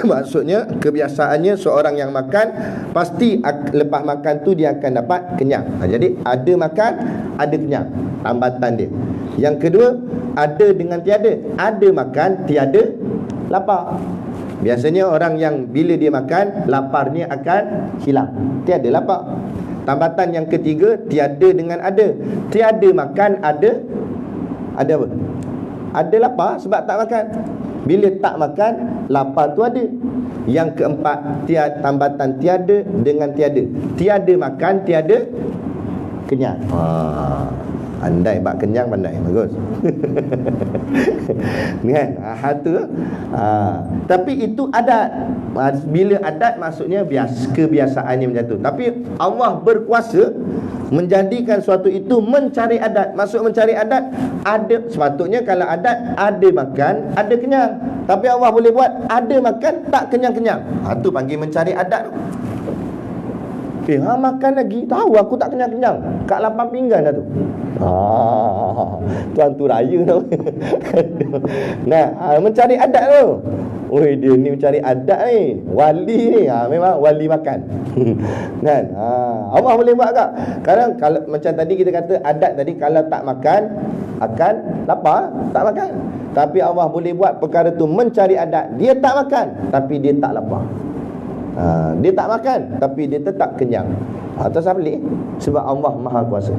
Maksudnya kebiasaannya seorang yang makan pasti lepas makan tu dia akan dapat kenyang. Jadi ada makan, ada kenyang. Tambatan dia. Yang kedua, ada dengan tiada. Ada makan, tiada lapar. Biasanya orang yang bila dia makan, laparnya akan hilang. Tiada lapar. Tambatan yang ketiga, tiada dengan ada. Tiada makan, ada apa? Ada lapar sebab tak makan. Bila tak makan, lapar tu ada. Yang keempat, tambatan tiada dengan tiada. Tiada makan, tiada kenyang. Andai bak kenyang pandai. Bagus. Kan? Tu. Tapi itu adat. Bila adat maksudnya kebiasaannya macam tu. Tapi Allah berkuasa menjadikan suatu itu mencari adat. Maksud mencari adat, ada sepatutnya kalau adat ada makan, ada kenyang. Tapi Allah boleh buat ada makan tak kenyang-kenyang. Tu panggil mencari adat tu. Makan lagi. Tahu aku tak kenyang-kenyang. Kat lapang pinggan dah tu. Tuan tu raya tau. Mencari adat tu. Dia ni mencari adat ni. Wali ni. Memang wali makan. Kan? Allah boleh buat tak? Kalau macam tadi kita kata adat tadi, kalau tak makan akan lapar, tak makan. Tapi Allah boleh buat perkara tu mencari adat. Dia tak makan tapi dia tak lapar. Dia tak makan tapi dia tetap kenyang. Itu sablik. Sebab Allah Maha Kuasa.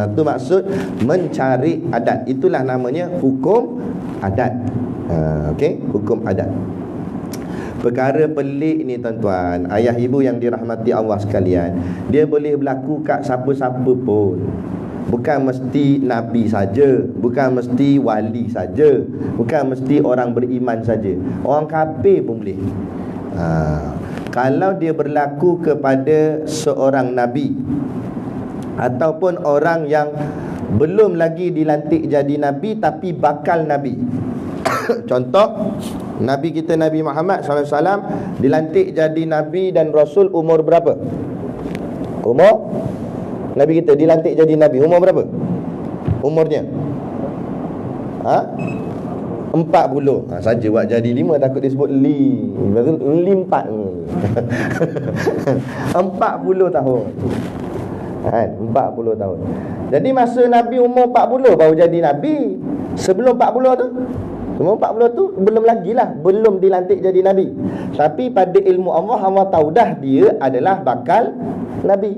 Itu maksud mencari adat. Itulah namanya hukum adat. Okey, hukum adat. Perkara pelik ni tuan-tuan, ayah ibu yang dirahmati Allah sekalian, dia boleh berlaku kat siapa-siapa pun. Bukan mesti Nabi saja, bukan mesti wali saja, bukan mesti orang beriman saja. Orang kafir pun boleh. Kalau dia berlaku kepada seorang Nabi ataupun orang yang belum lagi dilantik jadi Nabi tapi bakal Nabi. Contoh, Nabi kita Nabi Muhammad SAW dilantik jadi Nabi dan Rasul umur berapa? Umur Nabi kita dilantik jadi Nabi umur berapa? Umurnya 40. Saja buat jadi 5, takut disebut li. Betul, li 4. 40 tahun. 40 tahun. Jadi masa Nabi umur 40 baru jadi Nabi. Sebelum 40 tu, umur 40 tu belum lagi lah, belum dilantik jadi Nabi. Tapi pada ilmu Allah, Allah tahu dah dia adalah bakal Nabi.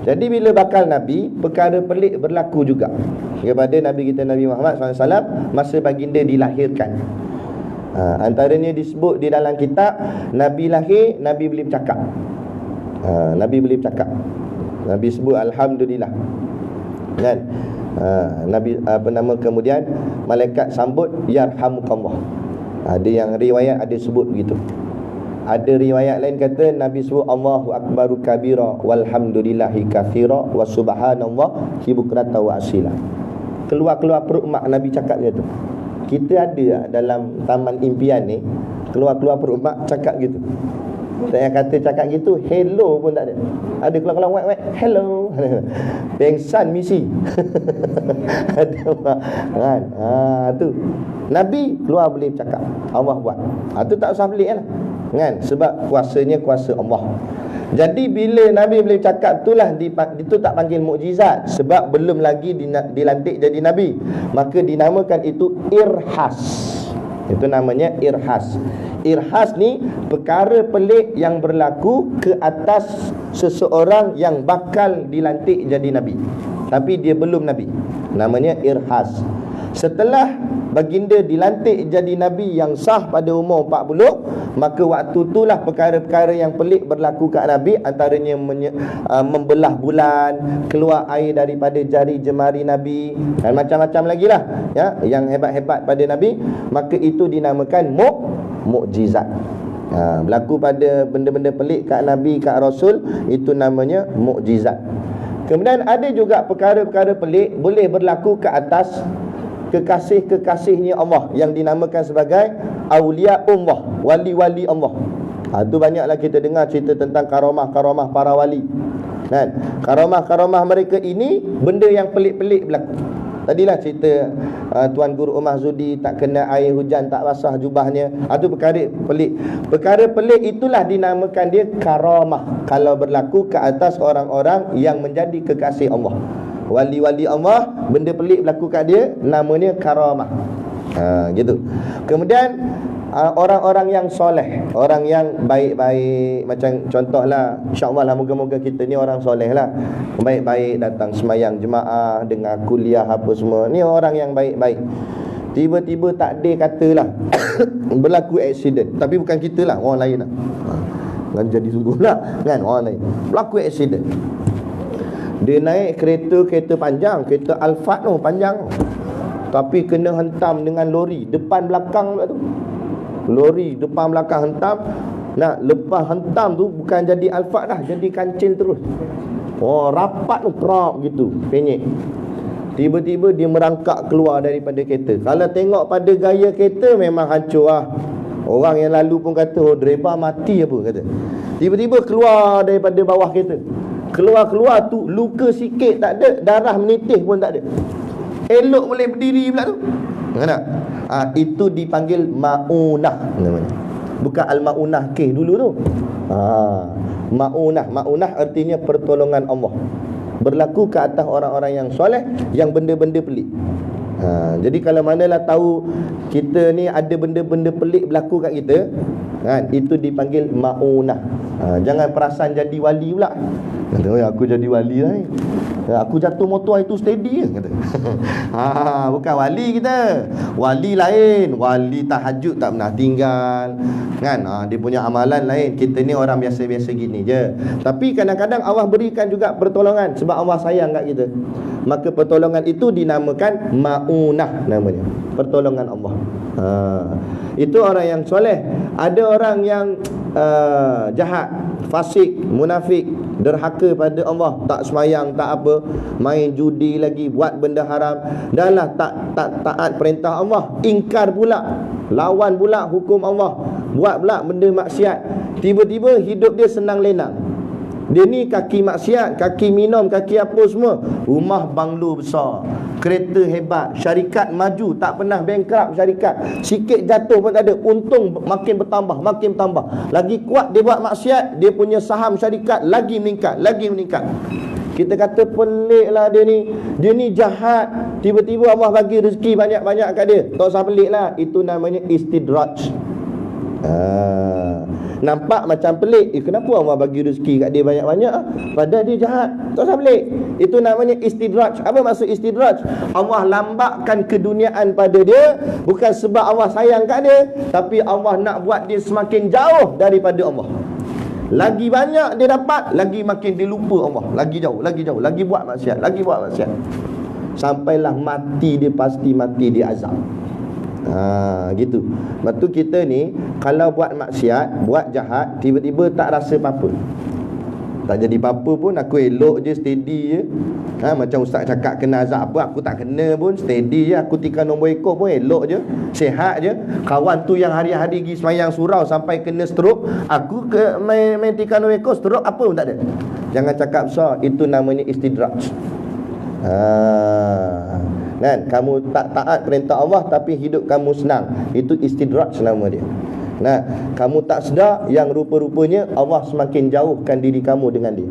Jadi bila bakal Nabi, perkara pelik berlaku juga kepada Nabi kita Nabi Muhammad SAW masa baginda dilahirkan. Antaranya disebut di dalam kitab, Nabi lahir, Nabi boleh bercakap. Nabi boleh bercakap. Nabi sebut Alhamdulillah. Kan? Nabi kemudian malaikat sambut yarhamukallah. Ada yang riwayat ada sebut begitu. Ada riwayat lain kata Nabi sebut Allahu akbaru kabira walhamdulillahi katsira wa subhanallah bukratan wa asila. Keluar-keluar perut mak Nabi cakap gitu. Kita ada dalam taman impian ni, keluar-keluar perut mak cakap gitu. Saya kata cakap gitu, hello pun tak ada. Ada keluar-keluar wet, hello. Pengsan misi. Ada kan? Tu. Nabi keluar boleh bercakap. Allah buat. Tu tak usah pelik lah. Kan? Sebab kuasanya kuasa Allah. Jadi bila Nabi boleh bercakap, itulah itu tak panggil mukjizat, sebab belum lagi dilantik jadi Nabi. Maka dinamakan itu irhas. Itu namanya irhas. Irhas ni perkara pelik yang berlaku ke atas seseorang yang bakal dilantik jadi Nabi tapi dia belum Nabi. Namanya irhas. Setelah baginda dilantik jadi Nabi yang sah pada umur 40, maka waktu itulah perkara-perkara yang pelik berlaku kat Nabi. Antaranya membelah bulan, keluar air daripada jari jemari Nabi, dan macam-macam lagi lah ya, yang hebat-hebat pada Nabi. Maka itu dinamakan mukjizat. Berlaku pada benda-benda pelik kat Nabi, kat Rasul, itu namanya mukjizat. Kemudian ada juga perkara-perkara pelik boleh berlaku ke atas kekasih-kekasihnya Allah yang dinamakan sebagai awliyaullah, wali-wali Allah. Itu banyaklah kita dengar cerita tentang karamah-karamah para wali. Kan? Karamah-karamah mereka ini benda yang pelik-pelik berlaku. Tadilah cerita Tuan Guru Umar Zudi tak kena air hujan, tak basah jubahnya. Itu perkara pelik. Perkara pelik itulah dinamakan dia karamah kalau berlaku ke atas orang-orang yang menjadi kekasih Allah. Wali-wali Allah, benda pelik berlaku kat dia, namanya karamah. Gitu. Kemudian orang-orang yang soleh, orang yang baik-baik, macam contohlah, insya-Allah lah, moga-moga kita ni orang soleh lah, baik-baik, datang semayang jemaah, dengar kuliah apa semua, ni orang yang baik-baik. Tiba-tiba takdir katalah berlaku accident, tapi bukan kita lah, orang lain lah. Kan jadi sungguh lah, kan, orang lain berlaku accident. Dia naik kereta panjang, kereta Alphard tu panjang, tapi kena hentam dengan lori depan belakang pula tu. Lori depan belakang hentam. Nak lepas hentam tu bukan jadi Alphard dah, jadi kancil terus. Rapat tu, prop gitu, penyek. Tiba-tiba dia merangkak keluar daripada kereta. Kalau tengok pada gaya kereta memang hancur lah. Orang yang lalu pun kata, driver mati apa, kata. Tiba-tiba keluar daripada bawah kereta. Keluar tu luka sikit tak ada, darah menitis pun tak ada. Elok boleh berdiri pula tu. Kan? Itu dipanggil maunah namanya. Bukan al-maunah kes dulu tu. Maunah artinya pertolongan Allah. Berlaku ke atas orang-orang yang soleh, yang benda-benda pelik. Jadi kalau manalah tahu kita ni ada benda-benda pelik berlaku kat kita, kan, itu dipanggil maunah. Jangan perasan jadi wali pula. Kata, aku jadi wali lah ni. Aku jatuh motor itu steady je, kata. Bukan wali kita. Wali lain, wali tahajud tak pernah tinggal, kan. Dia punya amalan lain. Kita ni orang biasa-biasa gini je. Tapi kadang-kadang Allah berikan juga pertolongan sebab Allah sayang kat kita. Maka pertolongan itu dinamakan maunah namanya, pertolongan Allah. Itu orang yang soleh. Ada orang yang jahat, fasik, munafik, derhaka pada Allah, tak semayang, tak apa, main judi lagi, buat benda haram, dan lah tak taat perintah Allah, ingkar pula, lawan pula hukum Allah, buat pula benda maksiat. Tiba-tiba hidup dia senang lenang. Dia ni kaki maksiat, kaki minum, kaki apa semua, rumah banglo besar, kereta hebat, syarikat maju, tak pernah bankrupt syarikat. Sikit jatuh pun tak ada, untung makin bertambah, makin bertambah. Lagi kuat dia buat maksiat, dia punya saham syarikat lagi meningkat, lagi meningkat. Kita kata pelik lah dia ni jahat, tiba-tiba Allah bagi rezeki banyak-banyak kat dia. Tak usah pelik lah, itu namanya istidraj. Nampak macam pelik, kenapa Allah bagi rezeki kat dia banyak-banyak, padahal dia jahat. Tak usah pelik. Itu namanya istidraj. Apa maksud istidraj? Allah lambatkan keduniaan pada dia, bukan sebab Allah sayang kat dia, tapi Allah nak buat dia semakin jauh daripada Allah. Lagi banyak dia dapat, lagi makin dia lupa Allah. Lagi jauh, lagi buat maksiat, sampailah mati dia, pasti mati dia azab. Gitu. Lepas tu kita ni kalau buat maksiat, buat jahat, tiba-tiba tak rasa apa-apa, tak jadi apa-apa pun, aku elok je, steady je. Macam ustaz cakap kena azab apa, aku tak kena pun, steady je. Aku tikar nombor ekor pun elok je, sihat je. Kawan tu yang hari-hari pergi semayang surau sampai kena stroke, aku main tikar nombor ekor, stroke apa pun tak ada. Jangan cakap besar, itu namanya istidraj. Kan, kamu tak taat perintah Allah tapi hidup kamu senang, itu istidraj nama dia. Kamu tak sedar yang rupa-rupanya Allah semakin jauhkan diri kamu dengan dia.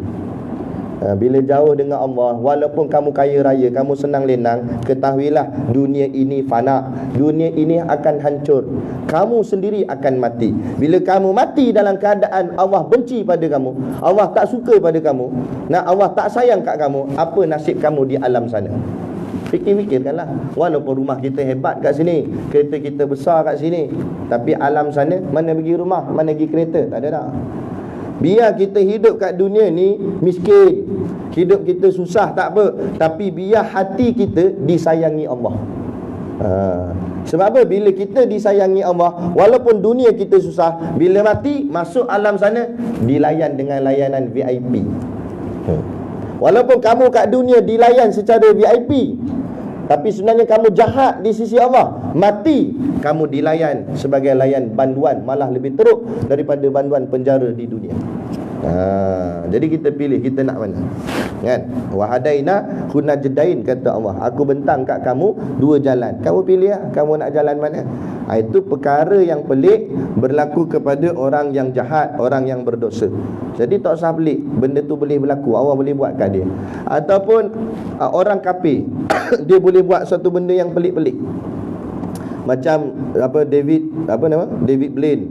Bila jauh dengan Allah, walaupun kamu kaya raya, kamu senang lenang, ketahuilah dunia ini fana, dunia ini akan hancur, kamu sendiri akan mati. Bila kamu mati dalam keadaan Allah benci pada kamu, Allah tak suka pada kamu, Allah tak sayang kat kamu, apa nasib kamu di alam sana? Fikir-fikirkanlah. Walaupun rumah kita hebat kat sini, kereta kita besar kat sini, tapi alam sana mana pergi rumah, mana pergi kereta, tak ada dah. Biar kita hidup kat dunia ni miskin, hidup kita susah, tak apa, tapi biar hati kita disayangi Allah. Sebab apa? Bila kita disayangi Allah, walaupun dunia kita susah, bila mati masuk alam sana dilayan dengan layanan VIP. Walaupun kamu kat dunia dilayan secara VIP, tapi sebenarnya kamu jahat di sisi Allah, mati kamu dilayan sebagai layan banduan, malah lebih teruk daripada banduan penjara di dunia. Jadi kita pilih, kita nak mana, kan? Wahadaina hunajdain, kata Allah, aku bentang kat kamu dua jalan, kamu pilih lah, kamu nak jalan mana. Itu perkara yang pelik berlaku kepada orang yang jahat, orang yang berdosa. Jadi tak usah pelik, benda tu boleh berlaku, Allah boleh buat kat dia. Ataupun orang kafir dia boleh buat satu benda yang pelik-pelik. Macam apa David Blaine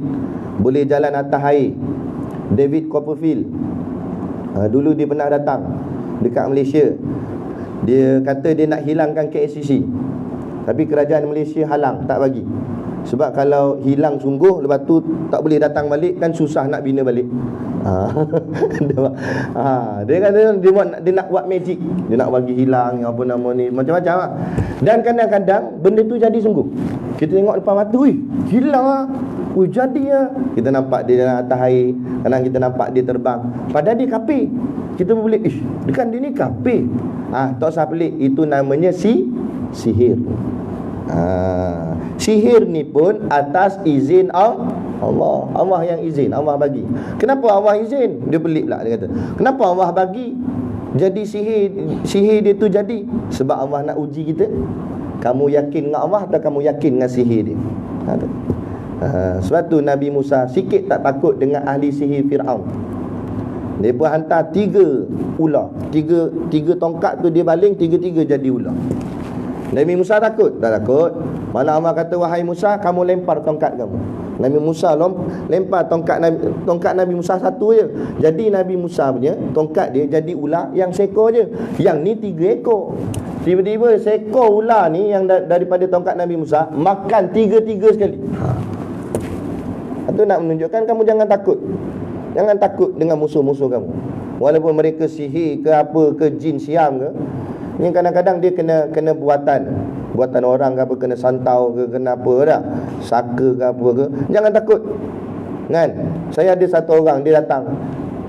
boleh jalan atas air. David Copperfield dulu dia pernah datang dekat Malaysia. Dia kata dia nak hilangkan KLCC, tapi kerajaan Malaysia halang, tak bagi. Sebab kalau hilang sungguh, lepas tu tak boleh datang balik, kan susah nak bina balik. Dia kata dia nak buat magic. Dia nak bagi hilang apa nama ni, macam-macam lah. Dan kadang-kadang benda tu jadi sungguh. Kita tengok depan mata, hilang lah, jadi lah. Kita nampak dia dalam atas air, kadang kita nampak dia terbang, padahal dia kapir. Kita boleh, dia kan dia ni kapir. Tak usah pelik, itu namanya sihir. Sihir ni pun atas izin Allah. Allah yang izin, Allah bagi. Kenapa Allah izin? Dia pelik pula, dia kata, kenapa Allah bagi jadi sihir dia tu jadi? Sebab Allah nak uji kita. Kamu yakin dengan Allah atau kamu yakin dengan sihir dia? Sebab tu Nabi Musa sikit tak takut dengan ahli sihir Fir'aun. Dia pun hantar 3 ular, tiga tongkat tu dia baling, 3 jadi ular. Nabi Musa takut? Tak takut. Malah Allah kata, wahai Musa, kamu lempar tongkat kamu. Nabi Musa lempar tongkat Nabi Musa satu je. Jadi Nabi Musa punya tongkat dia jadi ular yang seekor je. Yang ni 3 ekor. Tiba-tiba seekor ular ni yang daripada tongkat Nabi Musa makan 3 sekali. Itu nak menunjukkan kamu jangan takut. Jangan takut dengan musuh-musuh kamu. Walaupun mereka sihir ke apa ke, jin siam ke, ni kadang-kadang dia kena buatan orang ke apa, kena santau ke, kena apa dah, saka ke apa ke. Jangan takut. Kan? Saya ada satu orang, dia datang,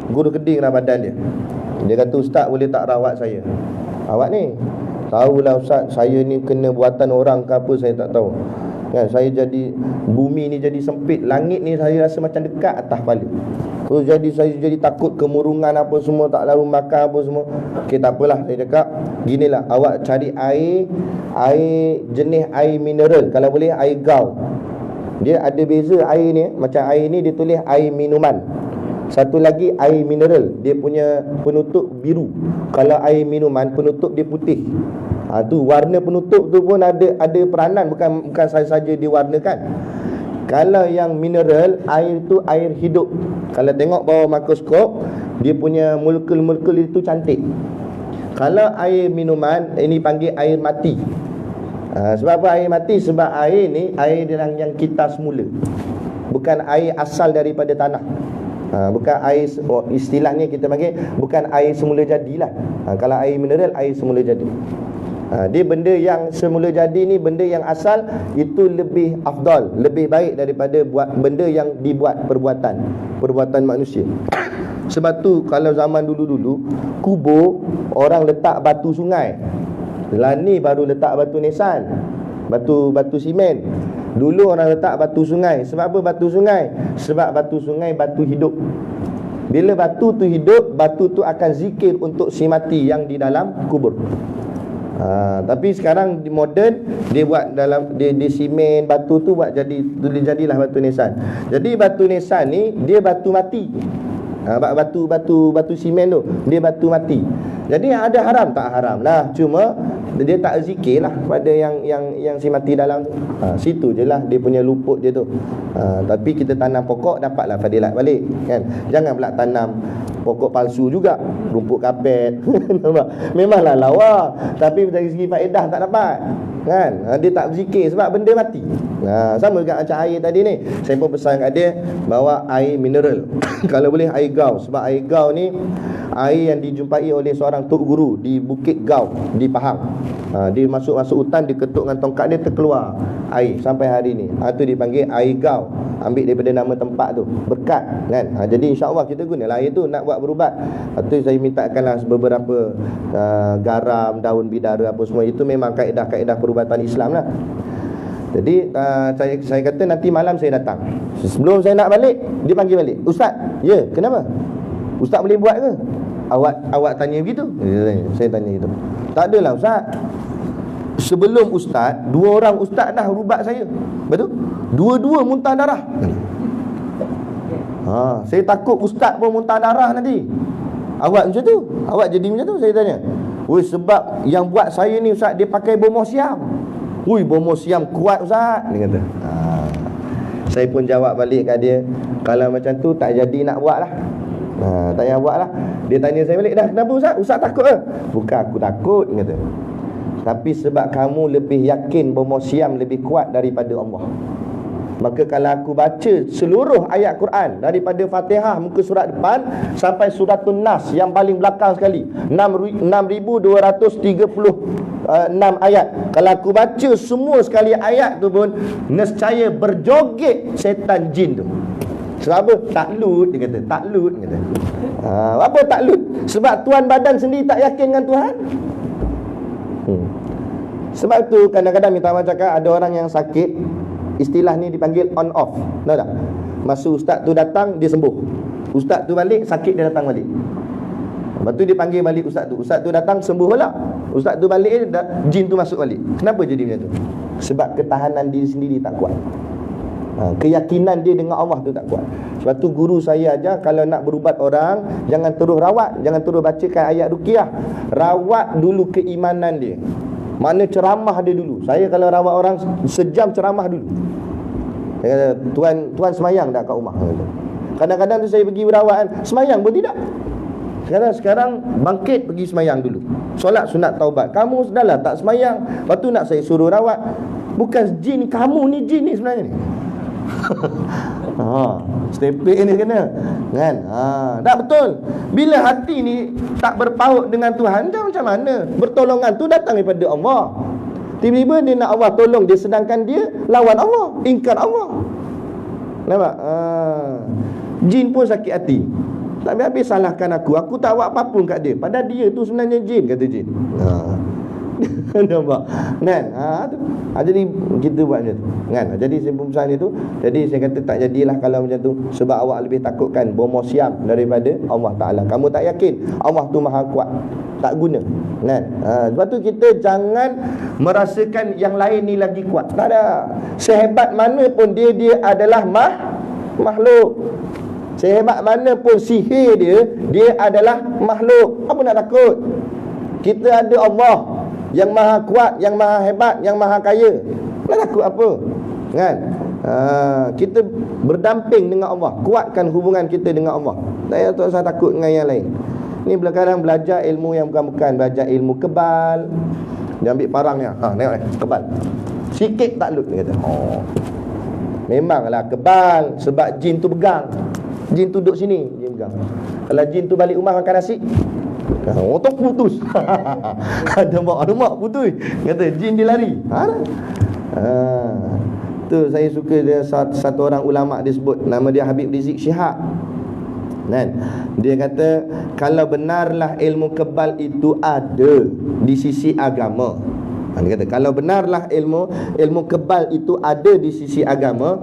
guru keding lah badan dia. Dia kata, ustaz boleh tak rawat saya? Awak ni tahulah ustaz, saya ni kena buatan orang ke apa, saya tak tahu. Kan, saya jadi, bumi ni jadi sempit, langit ni saya rasa macam dekat atas kepala. Saya jadi takut kemurungan apa semua, tak lalu makan apa semua. Okey, tak apalah, saya cakap ginilah, awak cari air jenis air mineral, kalau boleh air gau. Dia ada beza air ni, macam air ni dia tulis air minuman. Satu lagi air mineral, dia punya penutup biru. Kalau air minuman penutup dia putih. Tu warna penutup tu pun ada peranan, bukan saja diwarnakan. Kalau yang mineral, air tu air hidup. Kalau tengok bawah mikroskop, dia punya molekul-molekul itu cantik. Kalau air minuman, ini panggil air mati. Sebab apa air mati? Sebab air ni air yang kita semula, bukan air asal daripada tanah. Bukan air, istilahnya kita panggil bukan air semula jadilah. Kalau air mineral, air semula jadi. Dia benda yang semula jadi ni, benda yang asal, itu lebih afdal, lebih baik daripada buat benda yang dibuat perbuatan manusia. Sebab tu kalau zaman dulu-dulu, kubur orang letak batu sungai. Lah ni baru letak batu nisan, batu simen. Dulu orang letak batu sungai. Sebab apa batu sungai? Sebab batu sungai batu hidup. Bila batu tu hidup, batu tu akan zikir untuk si mati yang di dalam kubur. Tapi sekarang di moden, dia buat dalam dia simen batu tu, buat jadilah batu nisan. Jadi batu nisan ni dia batu mati. Batu simen tu dia batu mati. Jadi ada haram tak haram lah, cuma dia tak zikir lah pada yang si mati dalam tu. Situ je lah dia punya luput dia tu. Tapi kita tanam pokok, dapatlah fadilat balik, kan. Jangan pula tanam pokok palsu juga, rumput kapet. Memanglah lawa, tapi dari segi faedah tak dapat, kan. Dia tak berzikir sebab benda mati. Sama juga macam air tadi ni. Saya pun pesan kat dia bawa air mineral. Kalau boleh air gau, sebab air gau ni air yang dijumpai oleh seorang tok guru di Bukit Gau di Pahang. Dia masuk hutan, dia ketuk dengan tongkat dia, terkeluar air sampai hari ni. Itu dipanggil air gau. Ambil daripada nama tempat tu, berkat, kan. Jadi insya-Allah kita gunalah air tu nak buat berubat. Itu saya mintakanlah beberapa garam, daun bidara apa semua. Itu memang kaedah-kaedah perubatan Islam lah. Jadi saya kata nanti malam saya datang. Sebelum saya nak balik, dia panggil balik. Ustaz, ya, kenapa? Ustaz boleh buat ke? Awak tanya begitu? Saya tanya gitu. Tak adalah ustaz. Sebelum ustaz, 2 orang ustaz dah ubat saya. Betul? 2-2 muntah darah. Saya takut ustaz pun muntah darah nanti. Awak macam tu? Awak jadi macam tu? Saya tanya. Sebab yang buat saya ni ustaz, dia pakai bomoh siam. Hui, bomo siam kuat Ustaz, dia kata. Saya pun jawab balik kat dia, kalau macam tu tak jadi nak buat lah. Tak payah buat lah. Dia tanya saya balik, dah kenapa Ustaz? Ustaz takut ke? Bukan aku takut, dia kata, tapi sebab kamu lebih yakin bomo siam lebih kuat daripada Allah. Maka kalau aku baca seluruh ayat Quran daripada Fatihah muka surat depan sampai suratul Nas yang paling belakang sekali, 6236 ayat, kalau aku baca semua sekali ayat tu pun, nescaya berjoget setan jin tu. Sebab apa? Taklud, dia kata. Taklud, dia kata. Apa taklud? Sebab tuan badan sendiri tak yakin dengan Tuhan. Sebab tu kadang-kadang minta maaf cakap, ada orang yang sakit, istilah ni dipanggil on off. Tahu tak? Masa ustaz tu datang, dia sembuh. Ustaz tu balik, sakit dia datang balik. Lepas tu dia panggil balik ustaz tu. Ustaz tu datang, sembuh pula. Ustaz tu balik, jin tu masuk balik. Kenapa jadi macam tu? Sebab ketahanan diri sendiri tak kuat. Keyakinan dia dengan Allah tu tak kuat. Sebab tu guru saya ajar, kalau nak berubat orang, jangan terus rawat, jangan terus bacakan ayat ruqyah. Rawat dulu keimanan dia. Mana ceramah dia dulu. Saya kalau rawat orang, sejam ceramah dulu. Saya kata, tuan semayang tak kat rumah? Kadang-kadang tu saya pergi berawat, semayang pun tidak. Sekarang bangkit pergi semayang dulu. Solat sunat taubat. Kamu dah lah tak semayang, lepas tu nak saya suruh rawat. Bukan jin, kamu ni jin ni sebenarnya ni. Stepek ni kena kan? Tak betul. Bila hati ni tak berpaut dengan Tuhan, macam mana? Pertolongan tu datang daripada Allah. Tiba-tiba dia nak Allah tolong dia, sedangkan dia lawan Allah, ingkar Allah. Nampak? Jin pun sakit hati. Tak habis salahkan aku. Aku tak buat apa pun kat dia. Padahal dia tu sebenarnya jin, kata jin. Nampak? Kan? Jadi kita buat macam tu. Kan? Jadi saya pesan itu. Jadi saya kata tak jadilah kalau macam tu. Sebab awak lebih takutkan bomo siam daripada Allah Ta'ala. Kamu tak yakin Allah tu maha kuat, tak guna. Kan? Sebab tu kita jangan merasakan yang lain ni lagi kuat. Tak ada. Sehebat mana pun dia adalah makhluk. Sehebat mana pun sihir dia adalah makhluk. Apa nak takut? Kita ada Allah yang maha kuat, yang maha hebat, yang maha kaya. Nak takut apa? Kan? Kita berdamping dengan Allah, kuatkan hubungan kita dengan Allah. Tak usah takut dengan yang lain. Ni kadang belajar ilmu yang bukan-bukan, belajar ilmu kebal. Dia ambil parangnya, tengok ni, kebal. Sikit taklud, dia kata. Memanglah kebal, sebab jin tu pegang. Jin tu duduk sini, dia pegang. Kalau jin tu balik rumah makan nasi, otak putus. Ada mak putus. Kata jin dia lari. Tu saya suka dia, satu orang ulama dia sebut, nama dia Habib Rizik Shihab. Kan? Dia kata kalau benarlah ilmu kebal itu ada di sisi agama. Dia kata kalau benarlah ilmu kebal itu ada di sisi agama,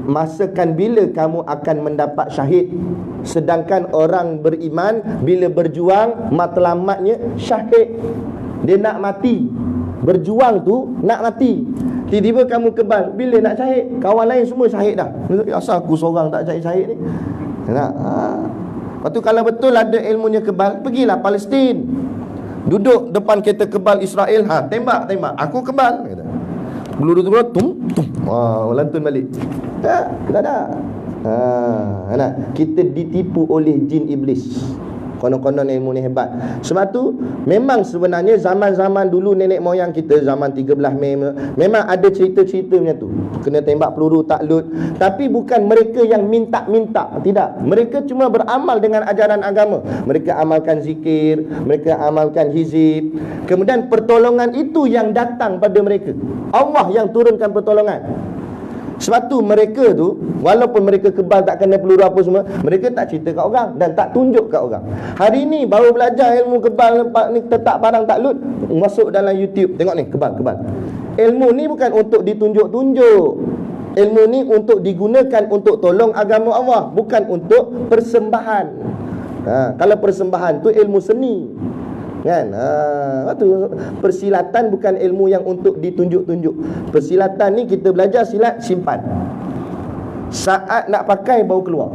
masakan bila kamu akan mendapat syahid? Sedangkan orang beriman bila berjuang matlamatnya syahid. Dia nak mati, berjuang tu nak mati. Tiba-tiba kamu kebal, bila nak syahid? Kawan lain semua syahid dah. Asal aku seorang tak syahid ni? Lepas tu kalau betul ada ilmunya kebal, pergilah Palestin, duduk depan kereta kebal Israel, tembak, aku kebal, kata. Peluru tu lantun balik. Tak ada. Kita ditipu oleh jin iblis. Konon-konon ilmu ni hebat. Sebab tu memang sebenarnya zaman-zaman dulu nenek moyang kita, zaman 13 Mei, memang ada cerita-cerita macam tu. Kena tembak peluru taklud. Tapi bukan mereka yang minta-minta. Tidak. Mereka cuma beramal dengan ajaran agama. Mereka amalkan zikir, mereka amalkan hizib. Kemudian pertolongan itu yang datang pada mereka. Allah yang turunkan pertolongan. Sebab tu mereka tu, walaupun mereka kebal tak kena peluru apa semua, mereka tak cerita kat orang dan tak tunjuk kat orang. Hari ni baru belajar ilmu kebal ni, tetap barang taklud, masuk dalam YouTube, tengok ni kebal. Ilmu ni bukan untuk ditunjuk-tunjuk. Ilmu ni untuk digunakan untuk tolong agama Allah, bukan untuk persembahan. Kalau persembahan tu ilmu seni. Kan? Waktu persilatan bukan ilmu yang untuk ditunjuk-tunjuk. Persilatan ni kita belajar silat simpan. Saat nak pakai baru keluar.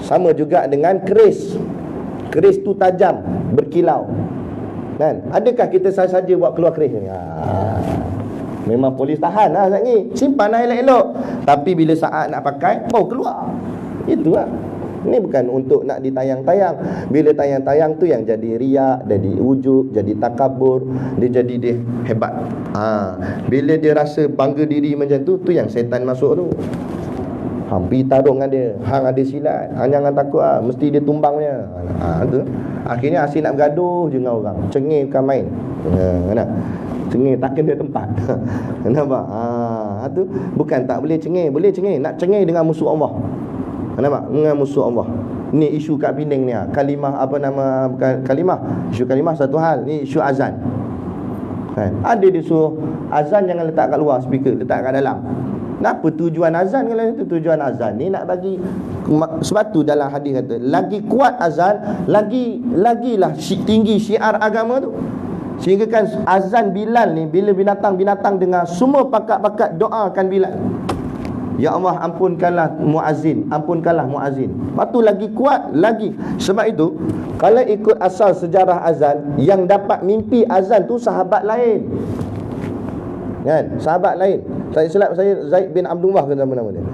Sama juga dengan keris. Keris tu tajam, berkilau. Kan? Adakah kita saja buat keluar keris ni? Memang polis tahan lah saat ni. Simpan lah elok-elok. Tapi bila saat nak pakai, keluar. Itu lah. Ini bukan untuk nak ditayang-tayang. Bila tayang-tayang tu yang jadi riak, jadi ujub, jadi takabur, dia hebat. Bila dia rasa bangga diri macam tu yang setan masuk tu. Pergi tarung dengan dia. Hang ada silat, jangan takut mesti dia tumbangnya. Tu. Akhirnya asyik nak bergaduh je dengan orang. Cengih bukan main. Cengih tak kena tempat. Nampak? Tu bukan tak boleh cengih, boleh cengih. Nak cengih dengan musuh Allah. Nampak? Dengan musuh Allah. Ni isu kat Penang ni. Kalimah bukan kalimah. Isu kalimah satu hal. Ni isu azan. Kan? Ada dia suruh azan jangan letak kat luar speaker, letak kat dalam. Kenapa tujuan azan? Kalau itu tujuan azan ni nak bagi. Sebab tu dalam hadis kata, lagi kuat azan, lagilah tinggi syiar agama tu. Sehingga kan azan Bilal ni, bila binatang-binatang dengar, semua pakat-pakat doakan Bilal. Ya Allah, ampunkanlah muazzin, ampunkanlah muazzin. Lepas tu lagi kuat lagi. Sebab itu kalau ikut asal sejarah azan, yang dapat mimpi azan tu sahabat lain. Kan? Sahabat lain. Saya silap saya Zaid bin Abdullah ke nama-nama dia.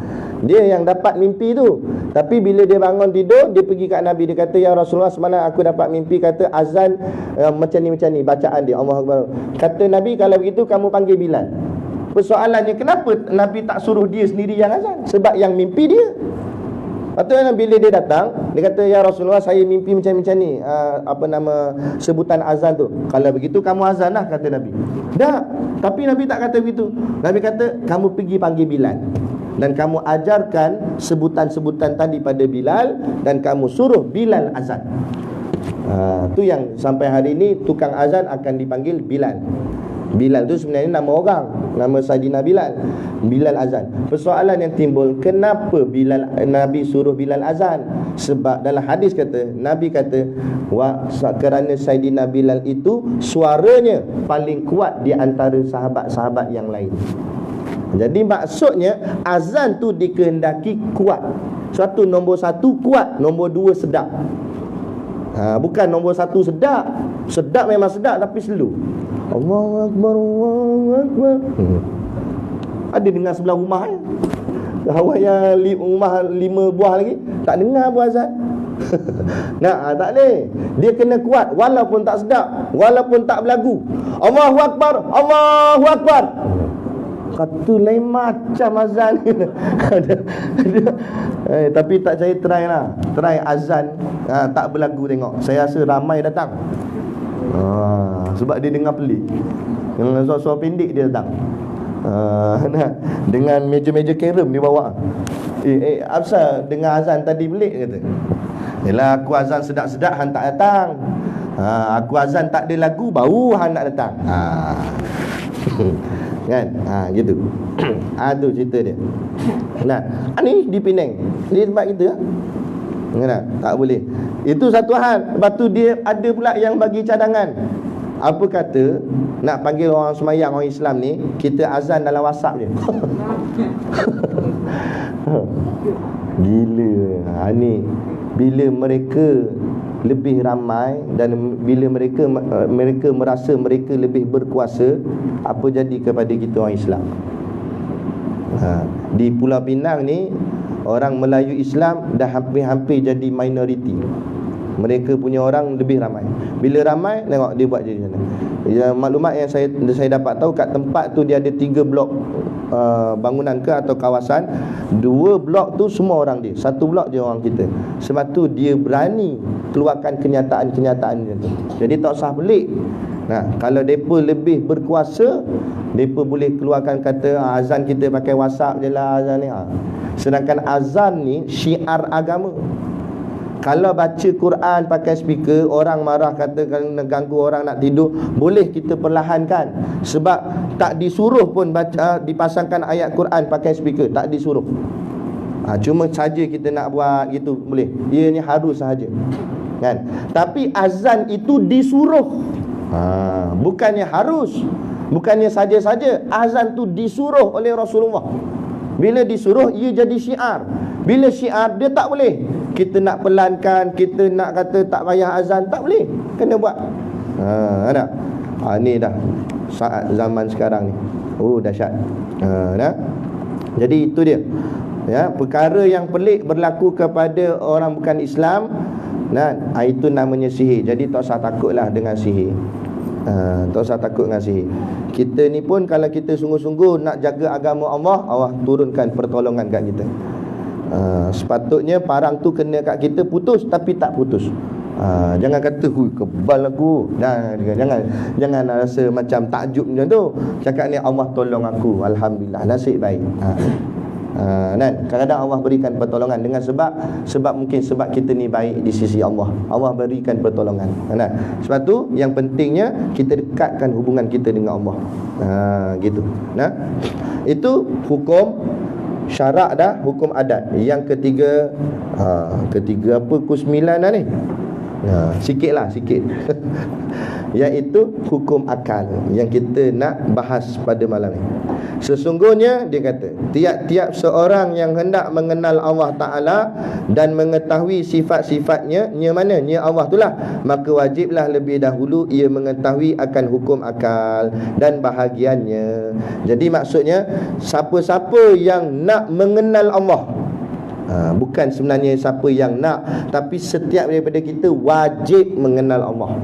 Dia yang dapat mimpi tu. Tapi bila dia bangun tidur, dia pergi kat Nabi, dia kata, "Ya Rasulullah, semalam aku dapat mimpi kata azan macam ni bacaan dia, Allahu Akbar." Kata Nabi, "Kalau begitu kamu panggil Bilal." Persoalannya, kenapa Nabi tak suruh dia sendiri yang azan? Sebab yang mimpi dia. Patutnya bila dia datang, dia kata, "Ya Rasulullah, saya mimpi macam ni, sebutan azan tu." "Kalau begitu kamu azan lah," kata Nabi. Tak. Tapi Nabi tak kata begitu. Nabi kata, "Kamu pergi panggil Bilal dan kamu ajarkan sebutan-sebutan tadi pada Bilal dan kamu suruh Bilal azan." Tu yang sampai hari ini tukang azan akan dipanggil Bilal. Bilal tu sebenarnya nama orang, nama Saidina Bilal. Bilal azan. Persoalan yang timbul, kenapa Nabi suruh Bilal azan? Sebab dalam hadis kata, Nabi kata, kerana Saidina Bilal itu suaranya paling kuat di antara sahabat-sahabat yang lain. Jadi maksudnya azan tu dikehendaki kuat. Satu, nombor satu kuat, nombor dua sedap. Bukan nombor satu sedap. Sedap memang sedap tapi slow. Allahu Akbar, Allahu Akbar. Ada dengar sebelah rumah kan? Awak yang rumah 5 buah lagi tak dengar pun azan. Tak boleh. Dia kena kuat walaupun tak sedap, walaupun tak berlagu. Allahu Akbar, Allahu Akbar. Kata lain macam azan. Tapi tak saya try lah. Try azan tak berlagu tengok. Saya rasa ramai datang. Sebab dia dengar pelik. Yang suara-suara pendek dia datang. Dengan meja-meja kerem dia bawa. Apasal dengar azan tadi pelik kata. Yelah, aku azan sedap-sedap hang tak datang. Aku azan tak ada lagu baru hang nak datang. Kan? Gitu. Tu cerita dia. Ni di Penang. Di tempat kita tak boleh. Itu satu hal. Lepas tu dia ada pula yang bagi cadangan. Apa kata nak panggil orang semayang, orang Islam ni, kita azan dalam WhatsApp je. Gila. Ni bila mereka lebih ramai dan bila mereka merasa mereka lebih berkuasa, apa jadi kepada kita orang Islam? Di Pulau Pinang ni orang Melayu Islam dah hampir-hampir jadi minoriti. Mereka punya orang lebih ramai. Bila ramai, tengok dia buat je sana. Maklumat yang saya dapat tahu, kat tempat tu dia ada 3 blok bangunan ke atau kawasan. 2 blok tu semua orang dia, 1 blok je orang kita. Sebab tu dia berani keluarkan kenyataan-kenyataan macam tu. Jadi tak usah pelik. Kalau mereka lebih berkuasa, mereka boleh keluarkan kata azan kita pakai WhatsApp je lah azan ni. Sedangkan azan ni syiar agama. Kalau baca Quran pakai speaker, orang marah kata kena ganggu orang nak tidur, boleh kita perlahankan. Sebab tak disuruh pun baca dipasangkan ayat Quran pakai speaker, tak disuruh. Cuma saja kita nak buat gitu boleh. Ia ni harus sahaja. Kan? Tapi azan itu disuruh. Bukannya harus. Bukannya saja-saja. Azan tu disuruh oleh Rasulullah. Bila disuruh, ia jadi syiar. Bila syiar, dia tak boleh kita nak pelankan, kita nak kata tak payah azan, tak boleh. Kena buat. Ada. Ni dah saat zaman sekarang ni. Dahsyat. Dah. Jadi itu dia. Ya, perkara yang pelik berlaku kepada orang bukan Islam, itu namanya sihir. Jadi tak usah takutlah dengan sihir. Tak usah takut dengan sihir. Kita ni pun kalau kita sungguh-sungguh nak jaga agama Allah, Allah turunkan pertolongan kat kita. Sepatutnya parang tu kena kat kita putus, tapi tak putus. Jangan kata kebal aku. Jangan rasa macam takjub macam tu. Cakap ni Allah tolong aku, alhamdulillah, nasib baik. Kadang-kadang Allah berikan pertolongan dengan sebab mungkin sebab kita ni baik di sisi Allah. Allah berikan pertolongan. Sebab tu yang pentingnya kita dekatkan hubungan kita dengan Allah. Gitu. Itu hukum syarak dah, hukum adat. Yang ketiga apa ke-9 dah ni? Sikit iaitu hukum akal yang kita nak bahas pada malam ini. Sesungguhnya dia kata, tiap-tiap seorang yang hendak mengenal Allah Ta'ala dan mengetahui sifat-sifatnya, nya Allah itulah, maka wajiblah lebih dahulu ia mengetahui akan hukum akal dan bahagiannya. Jadi maksudnya, siapa-siapa yang nak mengenal Allah, bukan sebenarnya siapa yang nak, tapi setiap daripada kita wajib mengenal Allah.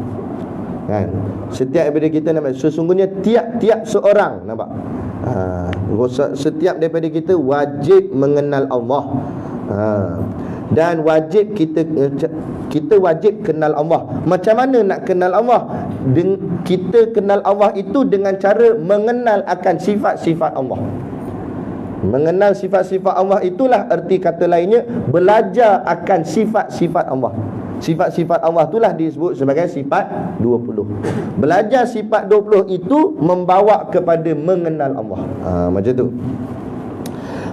Setiap daripada kita nampak, sesungguhnya tiap-tiap seorang, nampak? Setiap daripada kita wajib mengenal Allah. Dan wajib kita wajib kenal Allah. Macam mana nak kenal Allah? Kita kenal Allah itu dengan cara mengenal akan sifat-sifat Allah. Mengenal sifat-sifat Allah itulah erti kata lainnya belajar akan sifat-sifat Allah. Sifat-sifat Allah itulah disebut sebagai sifat 20. Belajar sifat 20 itu membawa kepada mengenal Allah. Macam tu.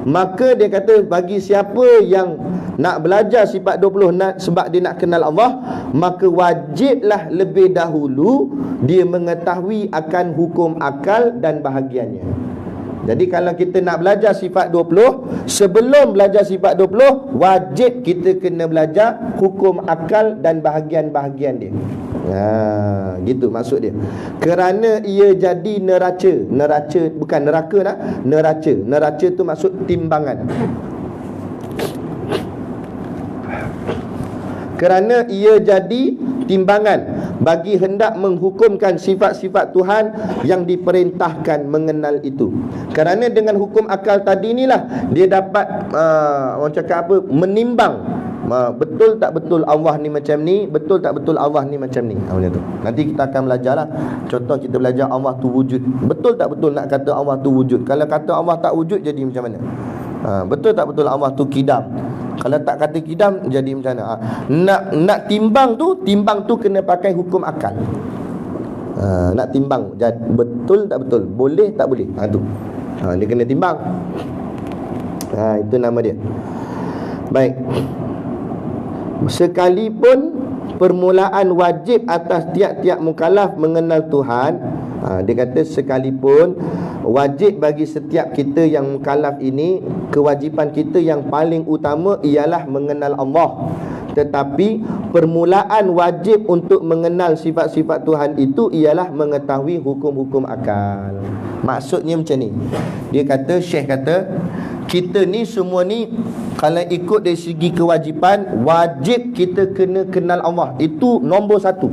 Maka dia kata bagi siapa yang nak belajar sifat 20 sebab dia nak kenal Allah, maka wajiblah lebih dahulu dia mengetahui akan hukum akal dan bahagiannya. Jadi kalau kita nak belajar sifat 20, sebelum belajar sifat 20, wajib kita kena belajar hukum akal dan bahagian-bahagian dia. Gitu maksud dia. Kerana ia jadi neraca bukan neraka dah, neraca tu maksud timbangan. Kerana ia jadi timbangan bagi hendak menghukumkan sifat-sifat Tuhan yang diperintahkan mengenal itu. Kerana dengan hukum akal tadi inilah dia dapat orang cakap apa, menimbang betul tak betul Allah ni macam ni, betul tak betul Allah ni macam ni. Macam tu. Nanti kita akan belajar lah. Contoh kita belajar Allah tu wujud. Betul tak betul nak kata Allah tu wujud? Kalau kata Allah tak wujud jadi macam mana? Betul tak betul Allah tu kidam? Kalau tak kata kidam jadi macam mana? Nak timbang tu kena pakai hukum akal. Nak timbang betul tak betul, boleh tak boleh, tu dia kena timbang. Itu nama dia. Baik. Sekalipun permulaan wajib atas tiap-tiap mukallaf mengenal Tuhan, dia kata sekalipun wajib bagi setiap kita yang mukallaf ini, kewajipan kita yang paling utama ialah mengenal Allah. Tetapi permulaan wajib untuk mengenal sifat-sifat Tuhan itu ialah mengetahui hukum-hukum akal. Maksudnya macam ni. Dia kata, Syekh kata, kita ni semua ni kalau ikut dari segi kewajipan, wajib kita kena kenal Allah. Itu nombor satu.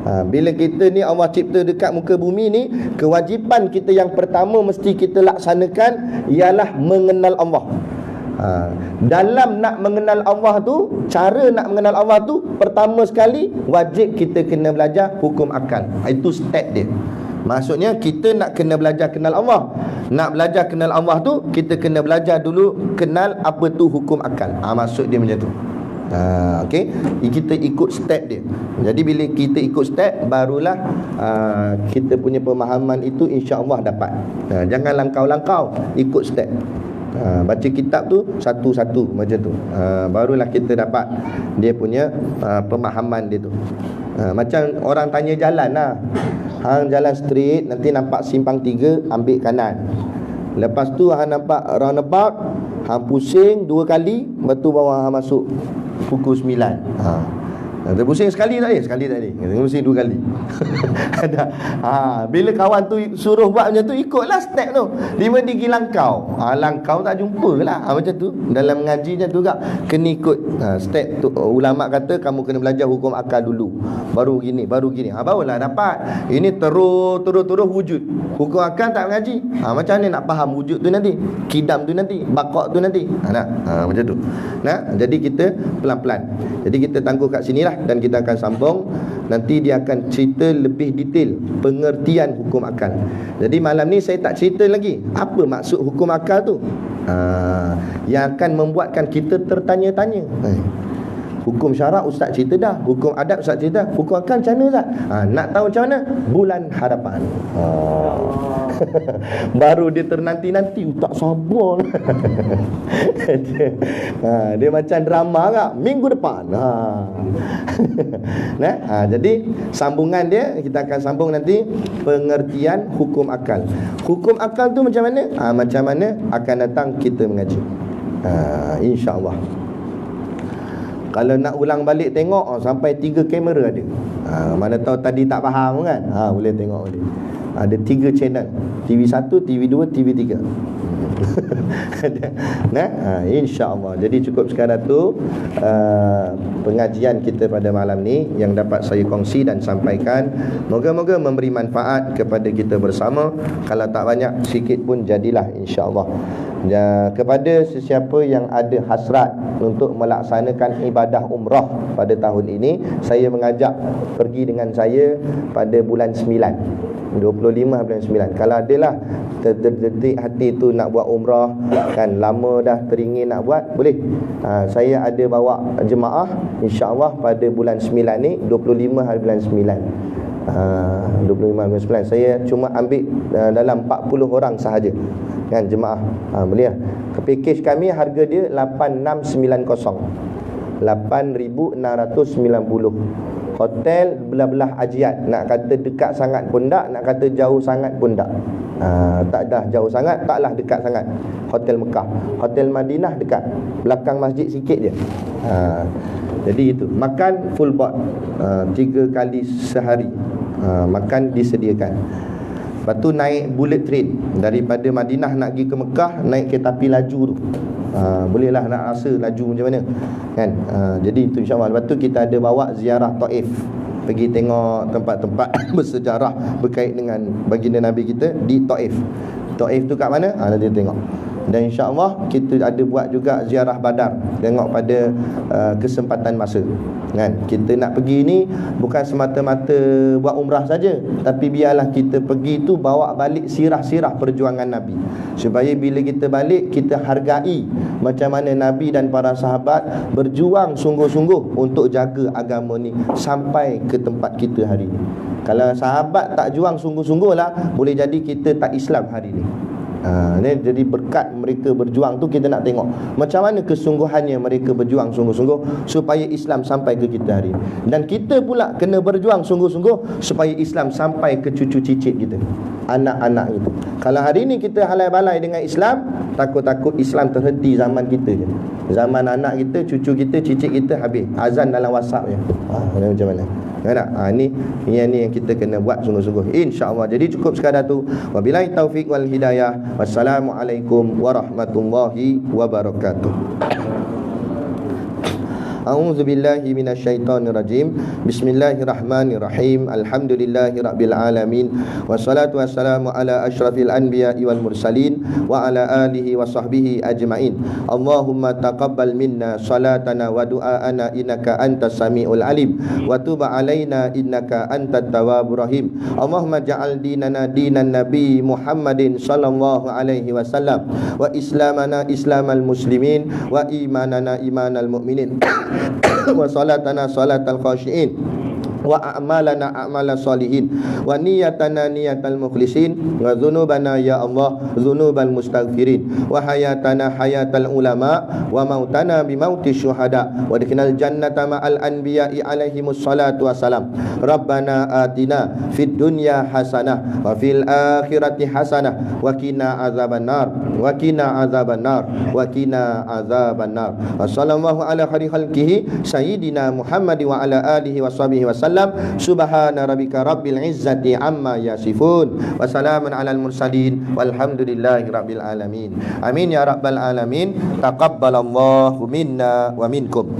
Bila kita ni Allah cipta dekat muka bumi ni, kewajipan kita yang pertama mesti kita laksanakan ialah mengenal Allah. Dalam nak mengenal Allah tu, cara nak mengenal Allah tu, pertama sekali wajib kita kena belajar hukum akal. Itu step dia. Maksudnya kita nak kena belajar kenal Allah. Nak belajar kenal Allah tu, kita kena belajar dulu kenal apa tu hukum akal. Maksud dia macam tu. Okey, kita ikut step dia. Jadi bila kita ikut step, barulah kita punya pemahaman itu insya-Allah dapat. Jangan langkau-langkau, ikut step. Baca kitab tu satu-satu macam tu. Barulah kita dapat dia punya pemahaman dia tu. Macam orang tanya jalan lah. Hang jalan straight, nanti nampak simpang 3, ambil kanan. Lepas tu hang nampak roundabout, hang pusing 2 kali, lepas tu bawa hang masuk pukul 9. Terpusing sekali tak boleh, sekali tak boleh. Terpusing 2 kali. Ada. Bila kawan tu suruh buat macam tu, ikutlah step tu. 5 digi langkau. Langkau tak jumpa lah. Macam tu. Dalam mengaji macam tu juga. Kena ikut step tu. Ulama kata kamu kena belajar hukum akal dulu. Baru gini. Barulah dapat. Ini terus wujud. Hukum akal tak mengaji. Macam mana nak faham wujud tu nanti? Kidam tu nanti, bakok tu nanti. Macam tu. Jadi kita pelan-pelan. Jadi kita tangguh kat sinilah dan kita akan sambung. Nanti dia akan cerita lebih detail pengertian hukum akal. Jadi malam ni saya tak cerita lagi apa maksud hukum akal tu. Yang akan membuatkan kita tertanya-tanya. Hukum syarak ustaz cerita dah, hukum adab ustaz cerita dah, hukum akal macam mana ustaz? Nak tahu macam mana? Bulan hadapan. Baru dia ternanti-nanti, tak sabar. Dia macam drama kak, minggu depan. Jadi sambungan dia kita akan sambung nanti pengertian hukum akal. Hukum akal tu macam mana? Macam mana akan datang kita mengaji. InsyaAllah. Kalau nak ulang balik tengok sampai 3 kamera ada. Mana tahu tadi tak faham kan? Boleh tengok balik. Ada 3 channel, TV1, TV2, TV3. InsyaAllah. Jadi cukup sekadar tu pengajian kita pada malam ni yang dapat saya kongsi dan sampaikan. Moga-moga memberi manfaat kepada kita bersama. Kalau tak banyak, sikit pun jadilah insyaAllah. Kepada sesiapa yang ada hasrat untuk melaksanakan ibadah umrah pada tahun ini, saya mengajak pergi dengan saya pada bulan 9, 25 bulan 9. Kalau adalah terdetik hati tu nak buat umrah, kan lama dah teringin nak buat, boleh. Saya ada bawa jemaah insya-Allah pada bulan 9 ni, 25 hari bulan 9. 25 bulan 9. Saya cuma ambil dalam 40 orang sahaja, kan jemaah. Boleh lah. Package kami harga dia 8690. 8690. Hotel belah-belah ajiat. Nak kata dekat sangat pun tak, nak kata jauh sangat pun tak. Tak dah jauh sangat, taklah dekat sangat. Hotel Mekah, Hotel Madinah dekat, belakang masjid sikit je. Jadi itu, makan full board, 3 kali sehari. Makan disediakan. Lepas tu naik bullet train daripada Madinah nak pergi ke Mekah, naik kereta api laju tu. Bolehlah nak rasa laju macam mana, kan? Jadi itu insya-Allah. Lepas tu kita ada bawa ziarah Taif, pergi tengok tempat-tempat bersejarah berkait dengan baginda Nabi kita di Taif. Taif tu kat mana? Nanti tengok. Dan insya-Allah kita ada buat juga ziarah Badar, tengok pada kesempatan masa, kan? Kita nak pergi ni bukan semata-mata buat umrah saja, tapi biarlah kita pergi tu bawa balik sirah-sirah perjuangan Nabi, supaya bila kita balik kita hargai macam mana Nabi dan para sahabat berjuang sungguh-sungguh untuk jaga agama ni sampai ke tempat kita hari ni. Kalau sahabat tak juang sungguh-sungguh lah, boleh jadi kita tak Islam hari ni. Jadi berkat mereka berjuang tu, kita nak tengok macam mana kesungguhannya mereka berjuang sungguh-sungguh supaya Islam sampai ke kita hari ini. Dan kita pula kena berjuang sungguh-sungguh supaya Islam sampai ke cucu cicit kita, anak-anak itu. Kalau hari ini kita halai balai dengan Islam, takut-takut Islam terhenti zaman kita je. Zaman anak kita, cucu kita, cicit kita habis. Azan dalam WhatsApp je. Macam mana? Ini yang kita kena buat sungguh-sungguh, insya-Allah. Jadi cukup sekadar tu. Wabillahi taufik wal hidayah. Wassalamualaikum warahmatullahi wabarakatuh. A'udzu billahi minasyaitonir rajim. Bismillahirrahmanirrahim. Alhamdulillahirabbil alamin. Wassalatu wassalamu ala asyrafil anbiya'i wal mursalin wa ala alihi wa sahbihi ajmain. Allahumma taqabbal minna salatana wa du'aana innaka antas samiul alim wa tub alaina innaka antat tawwabur rahim. Allahumma ja'al dinana dinan nabi Muhammadin sallallahu alaihi wasallam wa islamana islamal muslimin wa imanana imanal mu'minin wa salatana salatal khashiin wa a'malana a'malal salihin wa niyatana niyatal mukhlisin wa dhunubana ya Allah dhunubal mustaghfirin wa hayatana hayatal ulama wa mautana bi mautis syuhada wa adkhilnal jannata ma'al anbiya'i alaihimus salatu wassalam Rabbana atina fid dunya hasanah wa fil akhirati hasanah wa qina azabannar wa qina azabannar wa qina azabannar. Wassallallahu ala khairi khalqihi sayyidina Muhammad wa ala alihi washabihi wasallam. Subhana rabbika rabbil izzati amma yasifun wa salamun alal mursalin walhamdulillahi rabbil alamin. Amin ya rabbal alamin. Taqabbalallahu minna wa minkum.